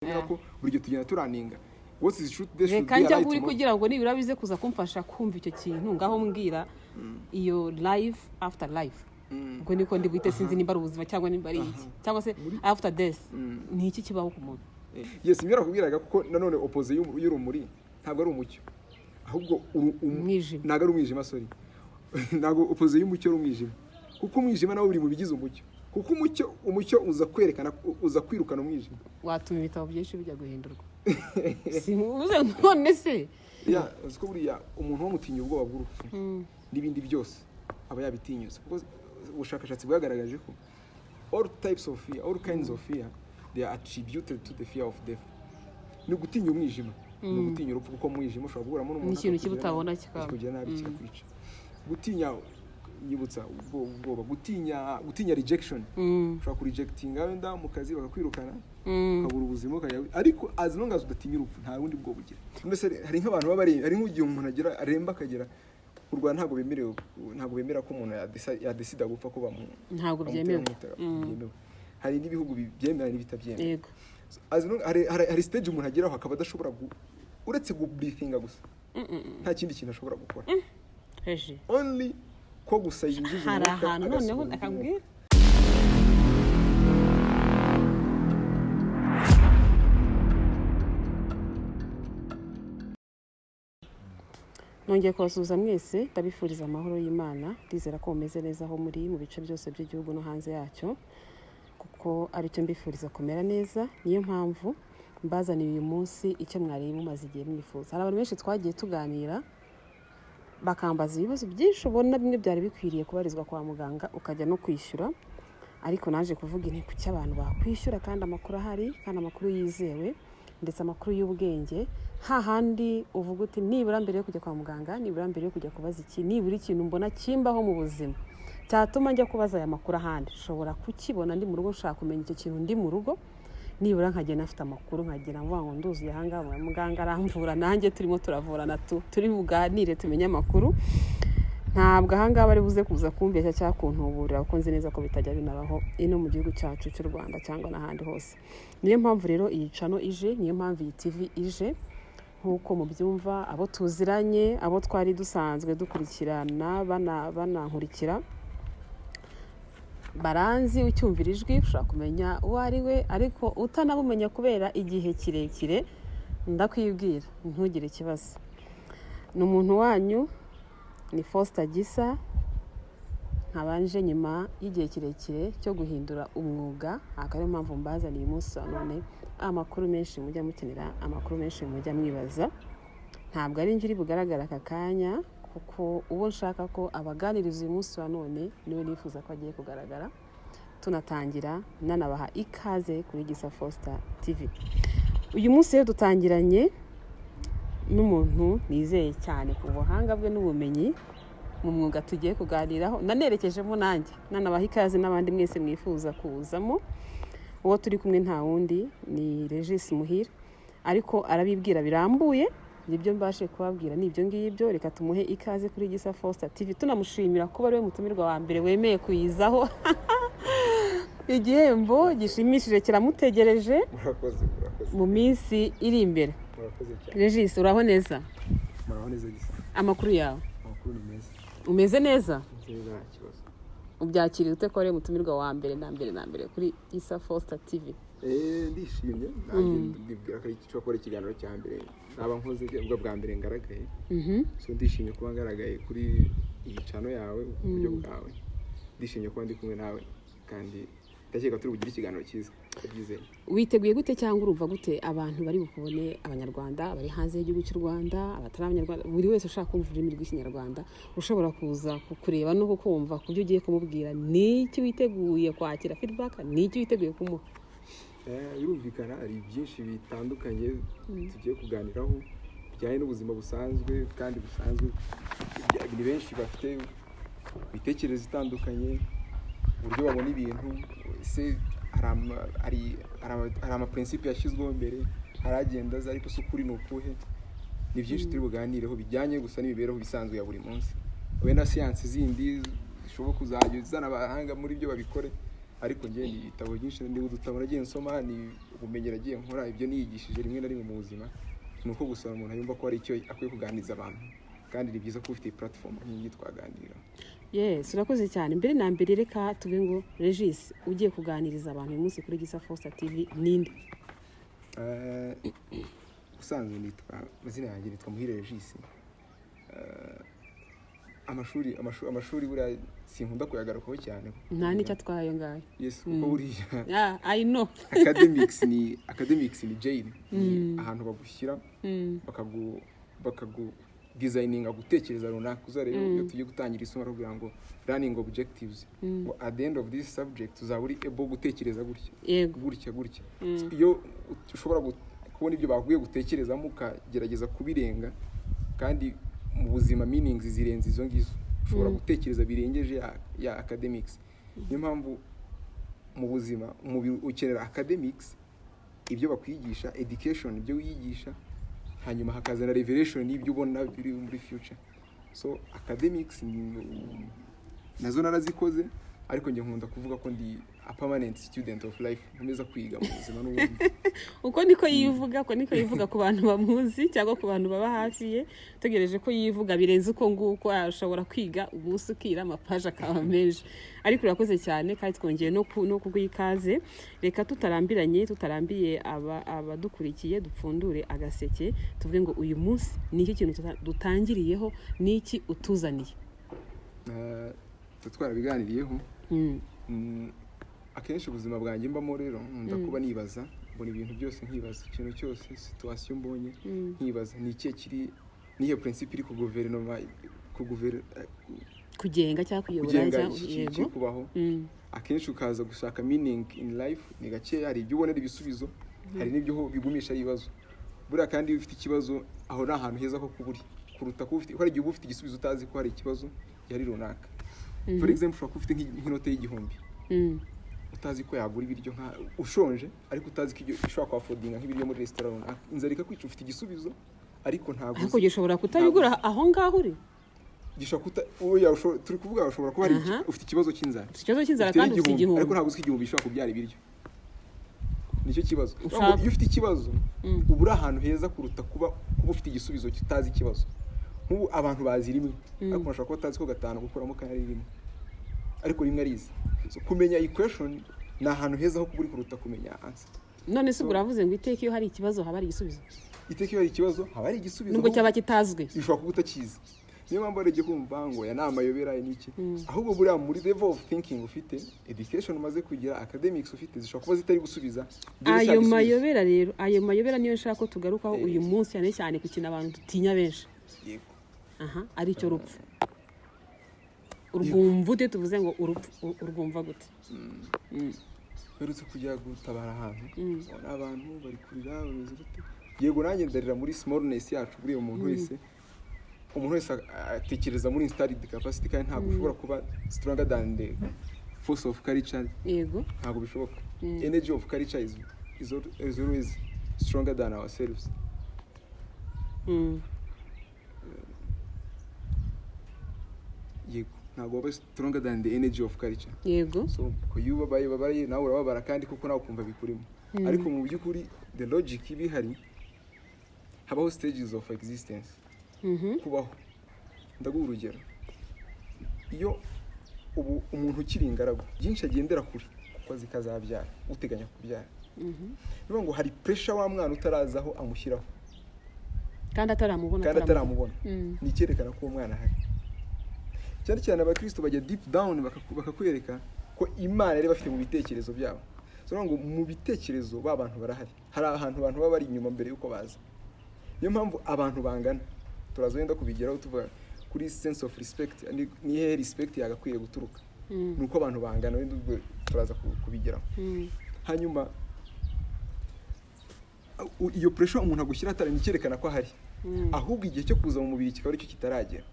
ko buri gihe tugenda turaninga what is truth this should be right uri kugira ngo nibira bize kuza kumfasha kumva icyo kintu ngaho mbwira iyo life after life ubwo niko ndi bwite sinzi nimba ubuzima cyangwa nimba ari iki cyangwa se after death ni iki kibaho ku muntu. Yes, imyara kubwiraga kuko nanone opposite y'urumuri ntabwo ari umucyo ahubwo umwijima ntabwo ari umwijima sorry ntabwo opposite y'umucyo rumwijima kuko umwijima nawo uri mu bigize umucyo kuko umucyo uza kwerekana uza kwirukana umwijima watuma ibitabo byinshi bijya guhindurwa simuze none se ya uziko buriya umuntu wamutinya ubwoba bw'urupfu n'ibindi byose aba yabitinyuze kuko ubushakashatsi bwagaragaje ko all kinds of fear they are attributed to the fear of death. Ni gutinya umwijima ni gutinya urupfu kuko umwijima ushobora guhuramo n'umuntu n'ikintu kibutabona kikakugira nabi kikakwica gutinya nyibutsa ubwoba gutinya rejection ushobora ku rejectinga wenda mu kazi bakakwirukana ukabura ubuzima ukajya ariko as long as udatinya urupfu nta wundi bwo bugira mbese hari nk'abantu baba ari nk'ugiye umuntu agira aremba akagera u Rwanda ntabwo bemera ko umuntu yadesida gupfa kuba mu ntabwo byemewe hari n'ibihugu byemera n'ibitabyemera yego hari stage umuntu ageraho akaba adashobora uretse breathinga gusa nta kindi kintu ashobora gukora only ko gusa yinjiza hari ahantu noneho akambwira nongeye kubasuhuza mwese ndabifuriza amahoro y'Imana ndizera ko mumeze neza aho muri mu bice byose by'igihugu no hanze yacyo kuko aricyo mbifuriza kumera neza niyo mpamvu mbazaniye uyu munsi icyo mwari mumaze igihe mwifuza. Hari abantu benshi twagiye tuganira bakambaza ibibazo byinshi ubona bimwe byari bikwiriye kubarizwa kwa muganga ukajya no kwishyura ariko naje kuvuga inteko cy'abantu bakwishyura kandi amakuru ahari kandi amakuru yizewe ndetse amakuru y'ubwenge hahandi uvuga uti nibura mbere yo kujya kwa muganga nibura mbere yo kujya kubaza iki nibura ikintu mbona kimbaho mu buzima cyatuma njya kubaza aya makuru ahandi ushobora kukibona ndi mu rugo nshaka kumenya icyo kintu ndi mu rugo nibura nkagenda afite amakuru nkagira ngo nduzuye ahangaha muganga aramvura nanjye turimo turavurana turi buganire tumenye amakuru ntabwo ahangaha bari buze kuza kumbeshya cyangwa kuntuburira kuko nzi neza ko bitajya binabaho ino mu gihugu cyacu cy'u Rwanda cyangwa n'ahandi hose. Niyo mpamvu rero iyi channel ije niyo mpamvu iyi TV ije nkuko mubyumva abo tuziranye abo twari dusanzwe dukurikirana banankurikira baranzi ucyumvira ijwi ushaka kumenya uwo ari we ariko utanabumenya kubera igihe kirekire ndakwibwira ntugire ikibazo. Ni umuntu wanyu ni Foster Gisa nkabanje nyuma y'igihe kirekire cyo guhindura umwuga akari mpamvu mbazaniye umunsi wa none amakuru menshi mujya mukenera amakuru menshi mujya mwibaza ntabwo ari njye bugaragara aka kanya kuko uwo nshaka ko abaganiriza uyu munsi wa none niwe nifuza ko agiye kugaragara tunatangira nanabaha ikaze kuri Gisa Foster TV. Uyu munsi rero dutangiranye n'umuntu nizeye cyane ku buhanga bwe n'ubumenyi mu mwuga tugiye kuganiraho nanerekejemo nanjye nanabaha ikaze n'abandi mwese mwifuza kuzamo. Uwo turi kumwe nta wundi ni Regis Muhire ariko arabibwira birambuye nibyo mbashe kubabwira nibyo ngibyo reka tumuhe ikaze kuri Gisa Foster TV tunamushimira kuba ari we mutumirwa wa mbere wemeye kuyizaho igihembo gishimishije kiramutegereje mu minsi iri imbere. Regis uraho neza? Muraho neza Gisa. Amakuru yawe? Amakuru ni meza. Umeze neza? Neza kibazo. Ubyakiriye ute ko ari mutumirwa wa mbere na mbere kuri Gisa Foster TV? Ndishimye ndibwira ko icyo akora ikiganiro cya mbere naba nkoze ubwo bwa mbere ngaragaye so ndishimye kuba ngaragaye kuri iyi channel yawe uburyo bwawe ndishimye kuba ndi kumwe nawe kandi ndakeka turi bugira ikiganiro cyiza byizeye. Witeguye gute cyangwa urumva gute abantu bari bukubone abanyarwanda bari hanze y'igihugu cy'u Rwanda abatari abanyarwanda buri wese ushaka kumva ururimi rw'ikinyarwanda ushobora kuza kukureba no kukumva kubyo ugiye kumubwira n'iki witeguye kwakira feedback n'iki witeguye kumuha? Birumvikana ari byinshi bitandukanye tugiye kuganiraho bijyanye n'ubuzima busanzwe kandi busanzwe ni benshi bafite ibitekerezo bitandukanye uburyo babona ibintu ese hari amaprincipe yashyizweho mbere haragenda ariko se ukuri ni ukuhe ni byinshi turi buganireho bijyanye gusa n'imibereho bisanzwe ya buri munsi we na siyansi zindi zishoboka kuzajya zana abahanga muri byo babikore ariko njye ni ibitabo byinshi, ni udutabo nagiye nsoma, ni ubumenyi nagiye nkora, ibyo niyigishije rimwe na rimwe mu buzima. Ni uko gusa umuntu yumva ko hari icyo akwiye kuganiriza abantu, kandi ni byiza ko ufite platform nk'iyi twaganira. Yes, urakoze cyane. Mbere na mbere reka tube ngo Regis ugiye kuganiriza abantu uyu munsi kuri Gisa Foster TV ninde? Usanzwe nitwa mazina yanjye nitwa Muhire Regis. Amashuri buriya sinkunda kuyagarukaho cyane. Nta nicyo atwaye ngayo. Yes, kuko buriya I know. academics ni jail. Ahantu bagushyira bakagu designinga gutekereza runaka. Uza rero iyo tugiye gutangira isomo aravuga ngo learning objectives. At the end of this subject uzaba uri able gutekereza gutya. Iyo ushobora kubona ibyo baguye gutekerezamo ukagerageza kubirenga, kandi mu buzima meanings zirenze izo ngizo, ushobora gutekereza birengeje ya academics. Niyo mpamvu mu buzima umubiri ukenera academics, ibyo bakwigisha, education ibyo wiyigisha, hanyuma hakazana revelation n'ibyo ubona biri muri future. So academics nazo narazikoze, ariko njye nkunda kuvuga ko ndi a permanent student of life, nkomeza kwiga mu buzima n'ubundi. Uko niko yivuga ku bantu bamuzi cyangwa ku bantu baba hafi ye, tegereje ko yivuga birenze uko nguko, ashobora kwiga umunsi ukira amapaje akaba menshi. Ariko urakoze cyane, kandi twongeye no kuguha ikaze. Reka tutarambiye abadukurikiye, dupfundure agaseke tuvuge ngo uyu munsi ni iki kintu dutangiriyeho, ni iki utuzaniye? Twarabiganiriyeho. Akenshi ubuzima bwanjye mbamo rero nkunda kuba nibaza, mbona ibintu byose nkibaza, ikintu cyose situation mbonye nkibaza ni iki kiri, niyo principe iri kugenga cyangwa kuyobora cyangwa kubaho. Akenshi ukaza gushaka meaning in life, ni gake hari ibyo ubonera ibisubizo, hari n'ibyo bigumisha ibibazo. Buriya kandi ufite ikibazo aho ni ahantu heza ko kuburi kuruta ko ufite, hari igihe ufite igisubizo utazi ko hari ikibazo yari runaka. For example, ushobora kuba ufite nk'inote y'igihumbi, utazi ko yagura ibiryo ushonje, ariko utazi ko ushobora kwafodinga nk'ibiryo muri restaurant runaka. Inzara ikakwica, ufite igisubizo ariko ntabwo ariko gishobora kutabigura aho ngaho uri. Turi kuvuga ushobora kuba ufite ikibazo cy'inzara. Kandi ufite igihumbi, ariko ntabwo uzi ko igihumbi gishobora kubyara ibiryo. Nicyo kibazo. Iyo ufite ikibazo ubura ahantu heza kuruta kuba ufite igisubizo kitazi ikibazo. Nk'ubu abantu bazi rimwe, ariko bashobora kuba batazi ko gatanu gukuramo kane ari rimwe, ariko rimwe arizi. So kumenya equation ni ahantu heza ho kuburi kuruta kumenya answer. None se uravuze ngo iteka iyo hari ikibazo haba ari igisubizo? Iteka iyo hari ikibazo haba ari igisubizo, nubwo cyaba kitazwi, bishobora kuba utakizi. Niyo mpamvu ari kumva ngo ya nama yobera n'iki, ahubwo buriya muri level of thinking ufite, education umaze kugira, academics ufite, zishobora kuba zitari gusubiza ayo mayobera. Rero ayo mayobera niyo nshaka ko tugarukaho uyu munsi, cyane ku kintu abantu dutinya benshi. Yego. Ari cyo rupfu. Urwumva ute? Tuvuze ngo urupfu urwumva gute? Uretse kujya gutabara ahantu, abantu bari kurira bameze gute. Yego, nanjye ndarira muri smallness yacu. Buriya umuntu wese atekereza muri installed capacity, kandi ntabwo ushobora kuba stronger than the force of culture. Yego, ntabwo bishoboka. Energy of culture is always stronger than ourselves. Yego, ntabwo waba stronger than the energy of culture. Yego. So ko iyo babaye nawe urababara, kandi kuko nawe ukumva bikurimo. Ariko mu by'ukuri the logic ibihari, habaho stages of existence. Kubaho. Ndaguha urugero. Iyo umuntu ukiri ingaragu, byinshi agendera kure kuko zikazabyara, uteganya kubyara. Niyo ngo hari pressure wa mwana utarazaho amushyiraho, kandi ataramubona. Ni icyerekana ko umwana hari. Cyane cyane abakristo bajya deep down bakakwereka ko Imana yari bafite mu bitekerezo byabo. So ngo mu bitekerezo b'abantu barahari. Hari ahantu abantu baba bari inyuma mbere yuko baza. Niyo mpamvu abantu bangana, turazenda kubigeraho tuvuga kuri sense of respect. Ni he respect yagakwiye guturuka? Nuko abantu bangana, wenda turaza kubigeraho. Hanyuma iyo pressure umuntu agushyira atari nicyerekana ko ahari, ahubwo igihe cyo kuza mu mubiri kikaba aricyo kitaragera.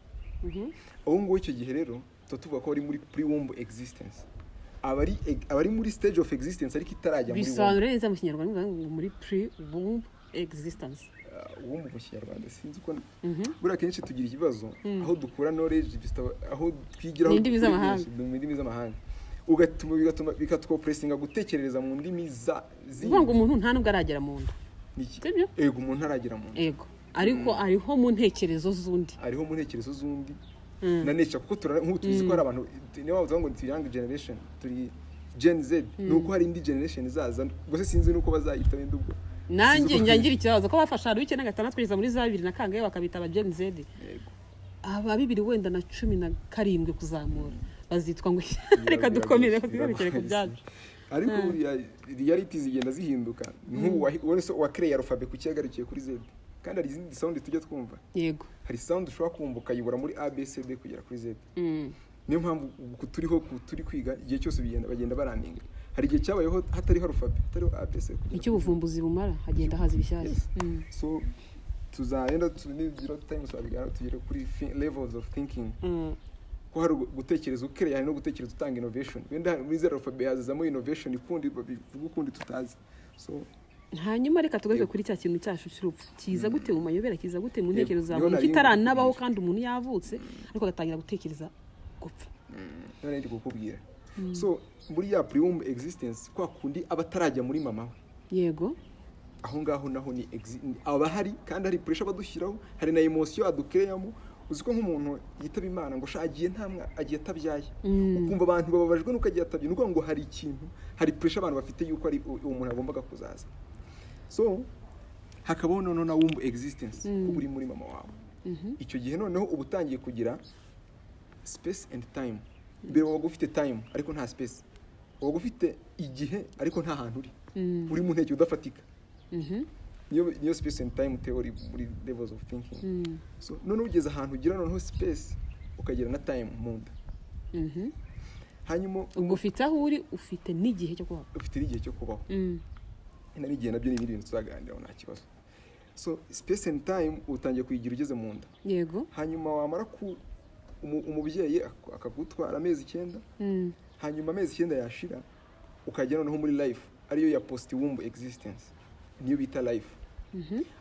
Aho ngo icyo gihe rero tuvuga ko ari muri pre-womb existence, abari muri stage of existence ariko itarajya muri womb. Bisobanura neza mu Kinyarwanda ngo muri pre-womb existence. Womb mu Kinyarwanda sinzi ko buriya kenshi tugira ikibazo aho dukura knowledge, aho twigiraho indimi z'amahanga. bigatuma bikatwopressinga gutekereza mu ndimi uvuga ngo umuntu nta nubwo aragera mu nda sibyo ego umuntu aragera mu nda ego ariko ariho mu ntekerezo z'undi na nature kuko nk'ubu tuzi ko hari abantu niyo bavuga ngo young generation turi Gen Z nuko hari indi generation izaza gusa sinzi nuko bazayita wenda ubwo nanjye ngira ikibazo ko bafasha ari 1996 kugeza muri za 2000 na kangahe bakabita aba Gen Z yego aba 2000 wenda na 17 kuzamura bazitwa ngo reka dukomere kuzerekere ku byacu ariko reality zigenda zihinduka nk'ubu wone so wa create alphabet ku cyagarukiye kuri Z kandi hari izindi sound tujya twumva yego hari sound ushobora kumva ukayibura muri ABCD kugera kuri Z niyo mpamvu turi kwiga igihe cyose bagenda barandinga hari igihe cyabayeho hatariho alphabet hatariho ABC icyo ubuvumbuzi bumara hagenda haza ibishyashya so tuzagenda tugira time twabigana tugere kuri levels of thinking ko hari gutekereza ukere yani no gutekereza utanga innovation wenda muri zero alphabet hazamo innovation ikundi bivuga ukundi tutazi so hanyuma reka tugaruke kuri cya kintu cyacu cy'urupfu kiza gute mu mayobera kiza gute mu ntekerezo zawe kitaranabaho kandi umuntu yavutse ariko agatangira gutekereza gupfa none ndi kukubwira so muri ya pre-womb existence kwa kundi abatarajya muri mama yego aho ngaho naho ni aba hari kandi hari pressure badushyiraho hari na emotion adukereyamo uziko nk'umuntu yitaba Imana ngo shagiye ntamwe agiye atabyaye ukumva abantu bababajwe nuko agiye atabye nuko ngo hari ikintu hari pressure abantu bafite yuko ari umuntu agombaga kuzaza so hakabaho na womb existence uri muri mama wawe icyo gihe noneho ubutangiye kugira space and time mbere wago ufite time ariko nta space wago ufite igihe ariko nta hantu uri mu ntege udafatika niyo space and time theory muri levels of thinking so none ugeze ahantu ugira noneho space ukagira na time mu nda hanyuma ubwo ufite aho uri ufite n'igihe cyo kubaho ina n'igihe nabyo ni ibintu tuzaganiraho nta kibazo so space and time utangiye kuyigira ugeze mu nda yego hanyuma wamara umubyeyi akagutwara amezi 9 hanyuma amezi 9 yashira ukajya noneho muri life ariyo ya post womb existence niyo bita life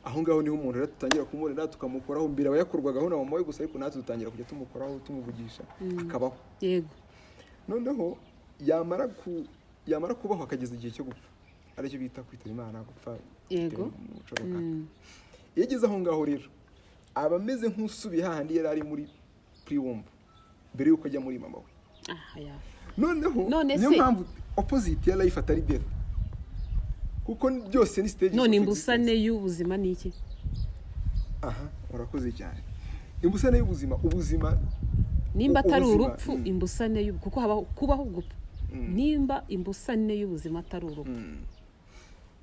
aho ngaho niho umuntu rero tutangira kumurera tukamukoraho mbere abayakorwagaho na mama we gusa ariko natwe dutangira kujya tumukoraho tumuvugisha akabaho yego noneho yamara kubaho akageza igihe cyo gupfa aricyo bita kwitaba Imana gupfa yego yageze aho ngaho rero aba ameze nk'usubiye hahandi yari ari muri pre-womb mbere yuko ajya muri mama we noneho niyo mpamvu opposite ya life atari death kuko byose ni stage none imbusane y'ubuzima ni iki urakoze cyane imbusane y'ubuzima ubuzima nimba atari urupfu imbusane kuko habaho kubaho gupfa nimba imbusane y'ubuzima atari urupfu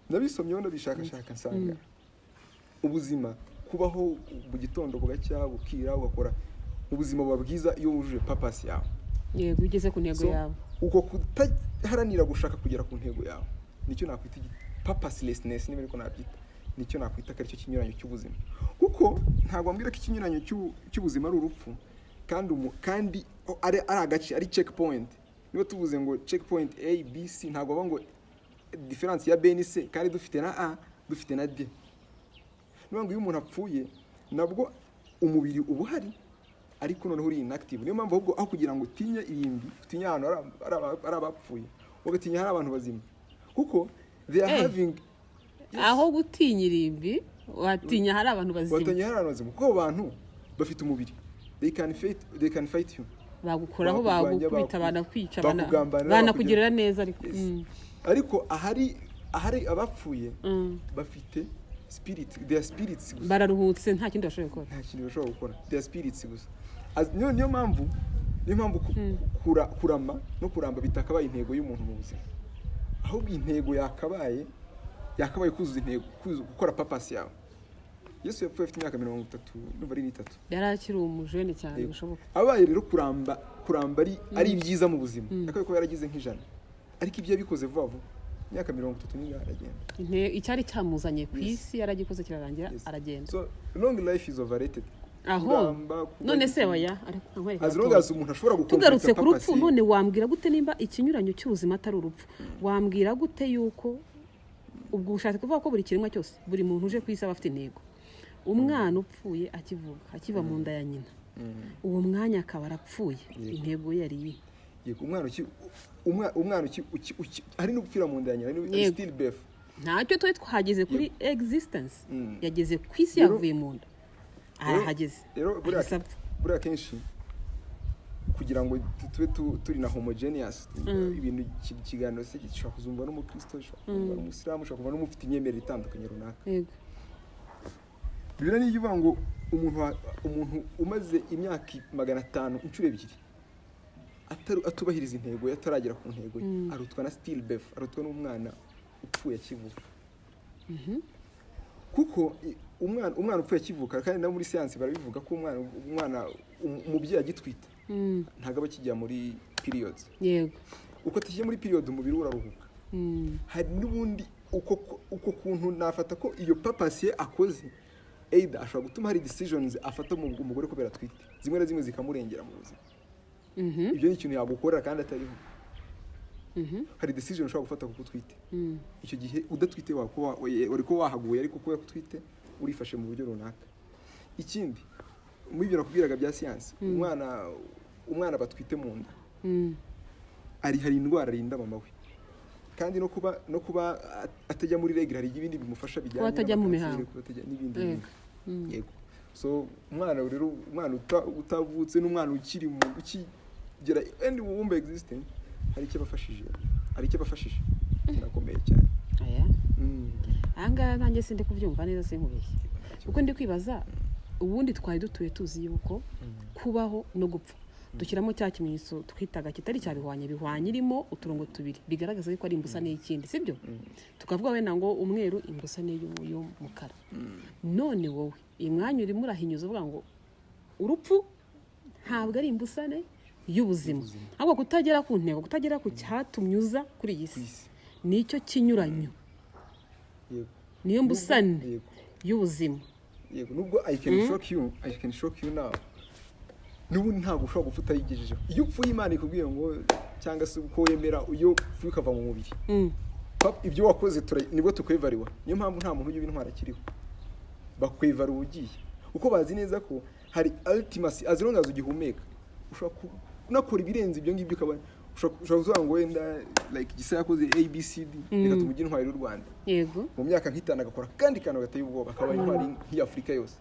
nabisomyeho ndabishakashaka nsanga ubuzima kubaho mu gitondo bugacya bukira ugakora ubuzima buba bwiza iyo wujuje purpose yawe yego ugeze ku ntego yawe uko kutaharanira gushaka kugera ku ntego yawe nicyo nakwita purposelessness niba ariko nabyita nicyo nakwita kari cyo kinyuranyo cy'ubuzima kuko ntabwo ambwira ko ikinyuranyo cy'ubuzima ari urupfu kandi ari agace ari checkpoint niba tuvuze ngo checkpoint A B C ntabwo baba ngo difference ya B ni C kandi dufite na A dufite na D niba ngo iyo umuntu apfuye nabwo umubiri uba uhari ariko noneho uri inactive niyo mpamvu ahubwo aho kugira ngo utinye irimbi utinye ahantu ari abapfuye ugatinya hari abantu bazima kuko they are having aho gutinya irimbi watinya hari abantu bazima watinya hari abantu bazima kuko abantu bafite umubiri they can fight you bagukoraho bagukubita banakwica banakugirira neza ariko ahari abapfuye bafite their spirits gusa bararuhutse nta kindi bashobora gukora their spirits gusa niyo mpamvu kurama no kuramba bitakabaye intego y'umuntu mu buzima ahubwo intego yakabaye kuzuza intego gukora purpose yawe Yesu yapfuye afite imyaka 30 n'ubu ari 3 yari akiri umujene cyane bishoboka abaye rero kuramba ari ibyiza mu buzima yakwiye ko yaragize nk'ijana ariko ibyo yabikoze vuba vuba imyaka 30 n'inga aragenda icyari cyamuzanye ku isi yaragikoze kirarangira aragenda so long life is overrated aho none se waya as long as umuntu ashobora gukomeza tugarutse ku rupfu none wambwira gute nimba ikinyuranyo cy'ubuzima atari urupfu wambwira gute yuko ubwo ushatse kuvuga ko buri kiremwa cyose buri muntu uje ku isi aba afite intego umwana upfuye akivuga akiva mu nda ya nyina uwo mwanya akaba arapfuye intego yari yego umwana hari n'upfira mu nda ya nyina Yego. still birth. ntacyo twari twahageze kuri existence yageze ku isi yavuye mu nda arahageze rero ahise apfa. buriya kenshi kugira ngo tube turi na homogeneous ibintu ikiganiro se gishobora kuzumva n'umukristo gishobora kuzumva n'umusilamu gishobora kuzumva n'umufite imyemerere itandukanye runaka. Yego. Bibiliya niyo ivuga ngo umuntu umaze imyaka 500 inshuro ebyiri atubahiriza intego yataragera ku ntego arutwa na still birth, arutwa n'umwana upfuye akivuka. Kuko umwana upfuye akivuka kandi no muri science barabivuga ko umwana umubyeyi agitwita ntago aba kijya muri periods. Yego. Uko tugiye muri period umubiri uraruhuka. Hari n'ubundi uko kuntu nafata ko iyo papasi akoze either ashobora gutuma hari decisions afata mu umugore kubera twite zimwe na zimwe zikamurengera mu buzima. Ibyo ni ikintu yagukorera kandi atariho. Hari decision ushobora gufata kuko twite. Icyo gihe udatwite uri ko wahaguye ariko kubera ko twite urifashe mu buryo runaka. Ikindi muri byo nakubwiraga bya science umwana batwite mu nda hari indwara rinda mama we kandi no kuba atajya muri regre hari ibindi bimufasha bijyanye atajya mu mihango n'ibindi. Yego. So umwana utavutse n'umwana ukiri mu ukigera and wumva existing hari icyo bafashije kirakomeye cyane. Ahangaha nanjye sindi kubyumva neza sinkubeshye kuko ndi kwibaza ubundi twari dutuye tuzi yuko kubaho no gupfa dushyiramo cya kimenyetso twitaga kitari cya bihwanye irimo uturongo tubiri bigaragaza yuko ari imbusane y'ikindi sibyo tukavuga wenda ngo umweru imbusane y'umukara. None wowe iyi mwanya urimo urahinyuza uvuga ngo urupfu ntabwo ari imbusane y'ubuzima ahubwo kutagera ku ntego kutagera ku cyatumyuza kuri iyi si nicyo kinyuranyo. Niyo mbusane y'ubuzima. Yego nubwo I can shock you now. Nubundi ntabwo ushobora gufata yigejeje. Iyo upfuye Imana ikubwiye ngo cyangwa se uko wemera iyo upfuye ukava mu mubiri. Ibyo wakoze nibwo tukwevariwa. Niyo mpamvu nta muntu ujya intwara kiriho. Bakwevara ugiye. Uko bazi neza ko hari ultimacy as long as ugihumeka. Ushobora kunakora ibirenze ibyo ngibyo ukaba ushobora kuvuga ngo wenda like Gisa yakoze ABCD reka tumujye intwari y'u Rwanda. Yego. Mu myaka nk'itanu agakora kandi kantu gateye ubwoba akaba intwari nk'Afrika yose.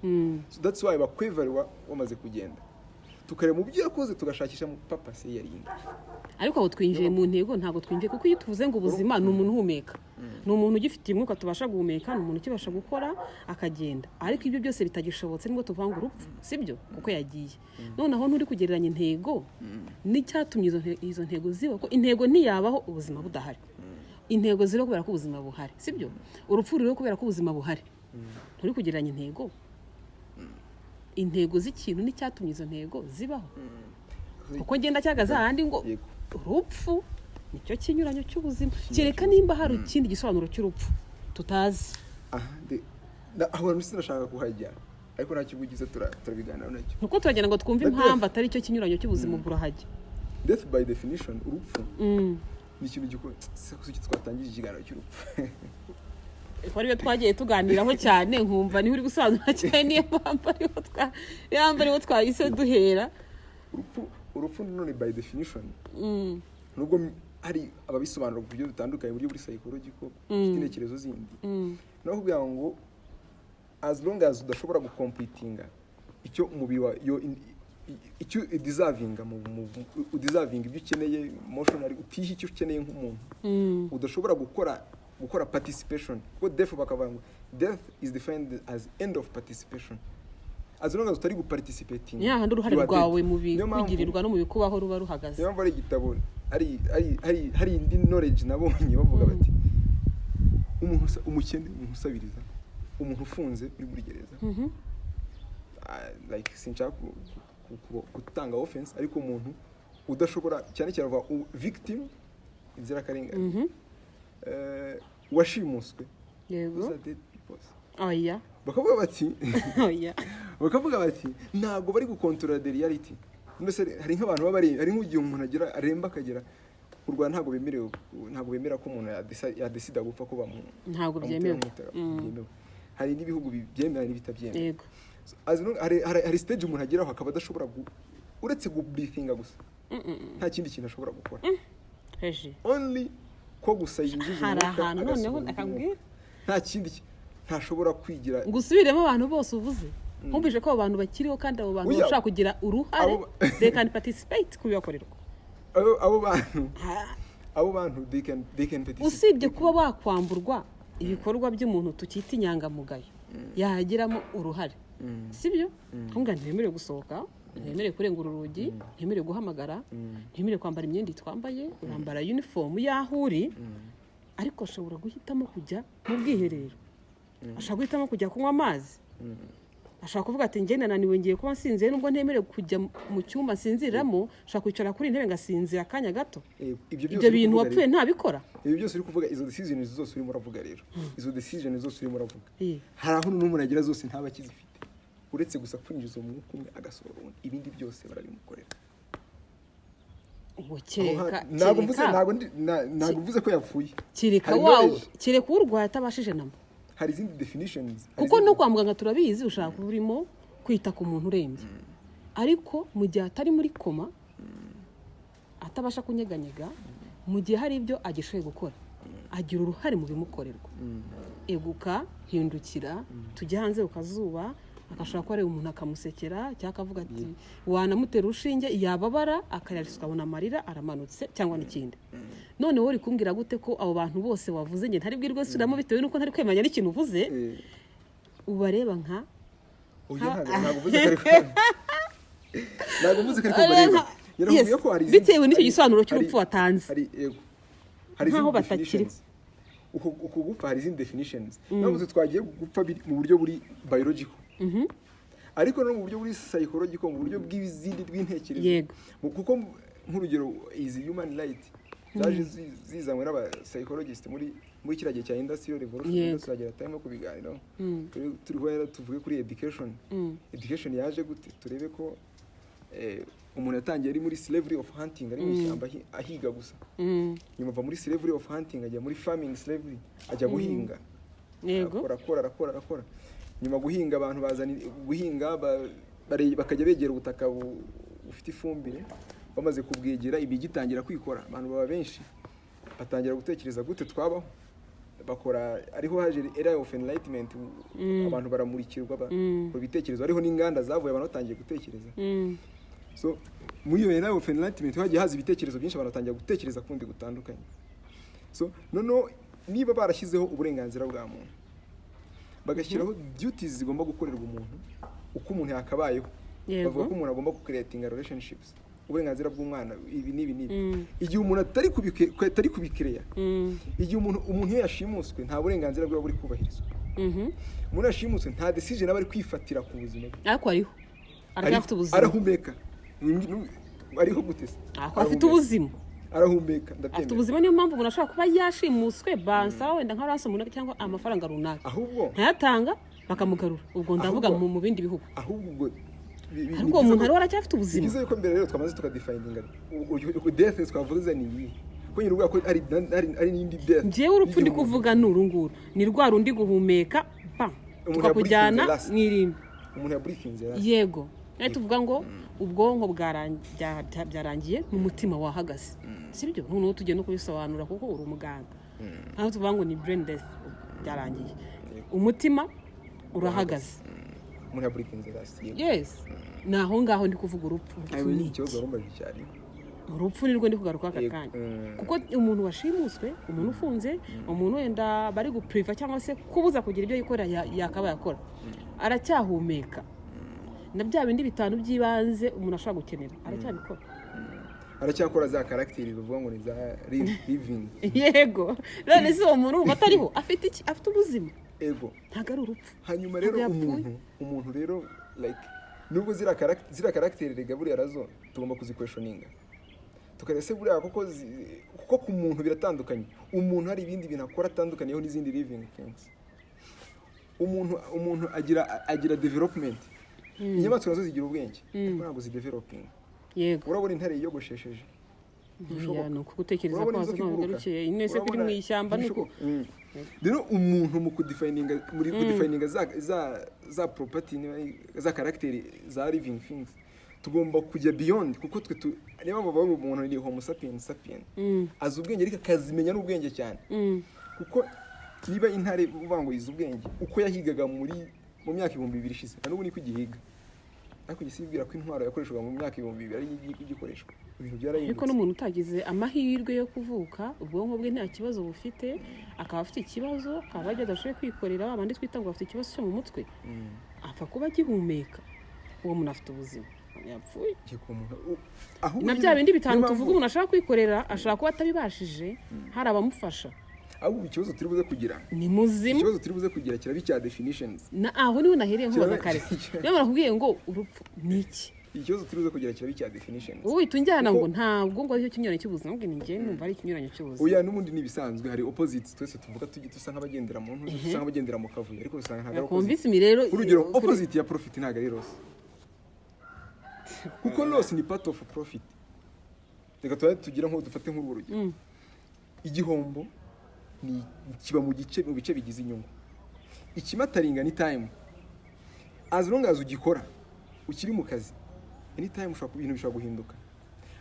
So that's why bakwevariwa wamaze kugenda. Tukareba mu byo yakoze tugashakisha mu papasi yarinda. Ariko aho twinjiye mu ntego ntabwo twinjiye kuko iyo tuvuze ngo ubuzima ni umuntu uhumeka. Ni umuntu ugifite umwuka tubasha guhumeka, ni umuntu ukibasha gukora akagenda. Ariko ibyo byose bitagishobotse nibwo tuvuga ngo urupfu, sibyo? Kuko yagiye. Noneho nturi kugereranya intego n'icyatumye izo ntego ziba ko intego ntiyabaho ubuzima budahari. Intego ziro kubera ko ubuzima buhari, sibyo? Urupfu rero kubera ko ubuzima buhari. Nturi kugereranya intego z'ikintu n'icyatumye izo ntego zibaho. Kuko ngenda cyagaza ahandi ngo urupfu nicyo kinyuranyo cy'ubuzima. Kereka nimba hari ikindi gisobanuro cy'urupfu tutazi. Aho sinashaka kuhajya ariko ntacyo bugize turabiganira nacyo. Nuko turagenda ngo twumve impamvu atari cyo kinyuranyo cy'ubuzima burahajya. Death by definition urupfu ni ikintu gikora twatangije ikiganiro cy'urupfu. Kwari byo twagiye tuganiraho cyane nkumva ni uri gusobanura cyane niyo mpamvu ariho twahise duhera. Urupfu none by definition nubwo hari ababisobanura ku buryo butandukanye buryo buri psychological ufite intekerezo zindi no kugira ngo as long as udashobora gucompetinga icyo umubiri wa icyo deservinga deserving ibyo ukeneye emotionally utihi icyo ukeneye nk'umuntu udashobora gukora participation kuko death bakavuga ngo death is defined as end of participation. As long as utari guparticipating handi uruhare rwawe mu bigirirwa no mu bikubaho ruba ruhagaze. Niyo mpamvu ari igitabo hari indi knowledge nabonye bavuga bati umukene umuntu usabiriza umuntu ufunze uri muri gereza like sinshaka gutanga offense ariko umuntu udashobora cyane cyane victim inzira karengane washimuswe. Yego. Oya. Bakavuga bati ntago bari gukontorora the reality. Mbese hari nk'abantu babari hari nk'ugiye umuntu agira aremba akagera u Rwanda ntago bemera ko umuntu yadesida gupfa ko bamu ntago byemewe. Hari n'ibihugu byemera n'ibitabyemera. Yego. Hari stage umuntu ageraho akaba adashobora uretse gubreathinga gusa nta kindi kintu ashobora gukora heje only ko gusa yinjiza hari umwuka ahantu noneho agasohora akambwira nta kindi ntashobora kwigira ngo usubiremo abantu bose uvuze nkumvise ko abo bantu bakiriho kandi abo bantu Oya. bashaka kugira uruhare they can participate ku bibakorerwa abo bantu they can participate. usibye kuba bakwamburwa ibikorwa by'umuntu tukita inyangamugayo yahagiramo uruhare sibyo ntunga ntiwemerewe gusohoka ntiwemerewe kurenga urugi ntiwemerewe guhamagara ntiwemerewe kwambara imyenda twambaye urambara uniform y'aho uri ariko ashobora guhitamo kujya mu bwiherero ashobora guhitamo kujya kunywa amazi ashobora kuvuga ati njye nananiwe ngiye kuba nsinziye nubwo ntemerewe kujya mu cyumba nsinziriramo ashobora kwicara kuri intebe ngasinzira akanya gato ibyo bintu wapfuye ntabikora ibi byose uri kuvuga izo decisions zose urimo uravuga rero izo decisions zose urimo uravuga hari aho n'umuntu agira zose ntaba akizifite uretse gusa kwinjiza umwuka umwe agasohora undi ibindi byose barabimukorera ntabwo mvuze ko yapfuye kereka urwaye atabashije namba hari izindi definitions kuko no kwa muganga turabizi ushaka kuba urimo kwita ku muntu urembye ariko mu gihe atari muri koma atabasha kunyeganyega mu gihe hari ibyo agishoboye gukora agira uruhare mu bimukorerwa eguka hindukira tujye hanze ku kazuba agashobora kuba areba umuntu akamusekera cyangwa akavuga ati wanamutera urushinge yababara akararisa ukabona amarira aramanutse cyangwa n'ikindi noneho uri kumbwira gute ko abo bantu bose wavuze njye ntari bwirwe suramo bitewe nuko ntari kwemanya n'ikintu uvuze ubareba nka ntabwo mvuze ko bareba yaravuye ko hari bitewe n'icyo gisobanuro cy'urupfu watanze hari nkaho batakiri uko gupfa hari izindi definitions navuze twagiye gupfa mu buryo buri biological ariko no mu buryo buri psychological mu buryo bw'izindi bw'intekerezo kuko nk'urugero izi human right zaje zizanywe n'aba psychologist muri kiriya gihe cya industrial revolution turagira time yo kubiganiraho turiho tuvuge kuri education yaje gute turebe ko umuntu yatangiye ari muri slavery of hunting ari mu ishyamba ahiga gusa nyuma ava muri slavery of hunting ajya muri farming slavery ajya guhinga arakora nyuma guhinga abantu bazana guhinga bakajya begera ubutaka bufite ifumbire bamaze kubwegera ibigitangira kwikora abantu baba benshi batangira gutekereza gute twabaho bakora ariho haje era of enlightenment abantu baramurikirwa ku bitekerezo ariho n'inganda zavuye abantu batangiye gutekereza so muri iyo era of enlightenment hagiye haza ibitekerezo byinshi abantu batangira gutekereza kundi gutandukanye so niba barashyizeho uburenganzira bwa muntu bagashyiraho duties zigomba gukorerwa umuntu uko umuntu yakabayeho bavuga ko umuntu agomba gucreating relationships uburenganzira bw'umwana ibi igihe umuntu atari kubikereya igihe umuntu iyo yashimuswe nta burenganzira bwe buri kubahirizwa umuntu yashimuswe nta decision aba ari kwifatira ku buzima bwe ariko arafite ubuzima arahumeka ariho gutese afite ubuzima arahumeka afite ubuzima niyo mpamvu umuntu ashobora kuba yashimuswe bansa wenda nka ransom cyangwa amafaranga runaka ntayatanga bakamugarura ubwo ndavuga mu bindi bihugu ahubwo ariko uwo muntu ariho aracyafite ubuzima bivuze ko mbere rero twamaze tukadefininga death twavuze ni iyi ko nyir'ubwa ko ari n'indi death njyewe urupfu ndi kuvuga ni urunguru ni rwa rundi guhumeka tukakujyana mw'irimbi umuntu yaburikinze yego tuvuga ngo ubwonko byarangiye mu mutima wahagaze sibyo noneho tugiye no kubisobanura kuko uri umuganga aho tuvuga ngo ni brain death byarangiye umutima urahagaze umuntu yaburikinze yes naho ngaho ndi kuvuga urupfu urupfu nirwo ndi kugaruka aka kanya kuko umuntu washimuswe umuntu ufunze umuntu wenda bari gupriva cyangwa se kubuza kugira ibyo yikora yakaba yakora aracyahumeka na bya bindi bitanu by'ibanze umuntu ashobora gukenera aracyabikora aracyakora za characteri bivuga ngo ni za living yego none se uwo muntu atariho afite ubuzima ego ntago ari urupfu hanyuma rero umuntu rero like nubwo zira characteri regaburi arazo tugomba kuzikweshoninga tukarese buriya kuko ku muntu biratandukanye umuntu hari ibindi bintu akora atandukaniyeho n'izindi living things umuntu agira development inyamaswa nazo zigira ubwenge ariko ntabwo zideveloping yego urabona intare yiyogoshesheje ni ukugutekereza ko wazo ntabwo garukiye inese kuri mu ishyamba nuko rero umuntu mu kudefininga za property za character za living things tugomba kujya beyond kuko twe niba bavuga ngo umuntu ni homo sapiens azi ubwenge ariko akazimenya n'ubwenge cyane kuko niba intare uvuga ngo izi ubwenge uko yahigaga mu myaka 2000 ishize n'ubu niko igihiga ariko gisibwira ko intwaro yakoreshwaga mu myaka 2000 ari igikoreshwa ibintu byarahindutse ariko n'umuntu utagize amahirwe yo kuvuka ubwonko bwe nta kibazo bufite akaba afite ikibazo akaba adashoboye kwikorera abandi twita ngo afite ikibazo cyo mu mutwe apfa kuba agihumeka uwo muntu afite ubuzima yapfuye na bya bindi bitanu tuvuga umuntu ashaka kwikorera ashaka kuba atabibashije hari abamufasha ahubwo ikibazo turi buze kugira ni muzima ikibazo turi buze kugira kiraba icya definitions aho niho nahereye nkubaza kare niyo barakubwiye ngo urupfu ni iki ikibazo turi buze kugira kiraba icya definitions wowe tunjyana ngo ntabwo ngo aricyo kinyuranyo cy'ubuzima bwe ninjye numva ari ikinyuranyo cy'ubuzima oya n'ubundi nibisanzwe hari opposites twese tuvuga dusa nk'abagendera mu ntu dusa nk'abagendera mu kavuyo ariko usanga ntago convince mi rero urugero opposite ya profit ntago ari loss kuko loss ni part of profit reka tugira nko dufate nk'urugero igihombo ni kiba mu bice bigize inyungu ikimataringa ni time as long as ugikora ukiri mu kazi any time ushobora ibintu bishobora guhinduka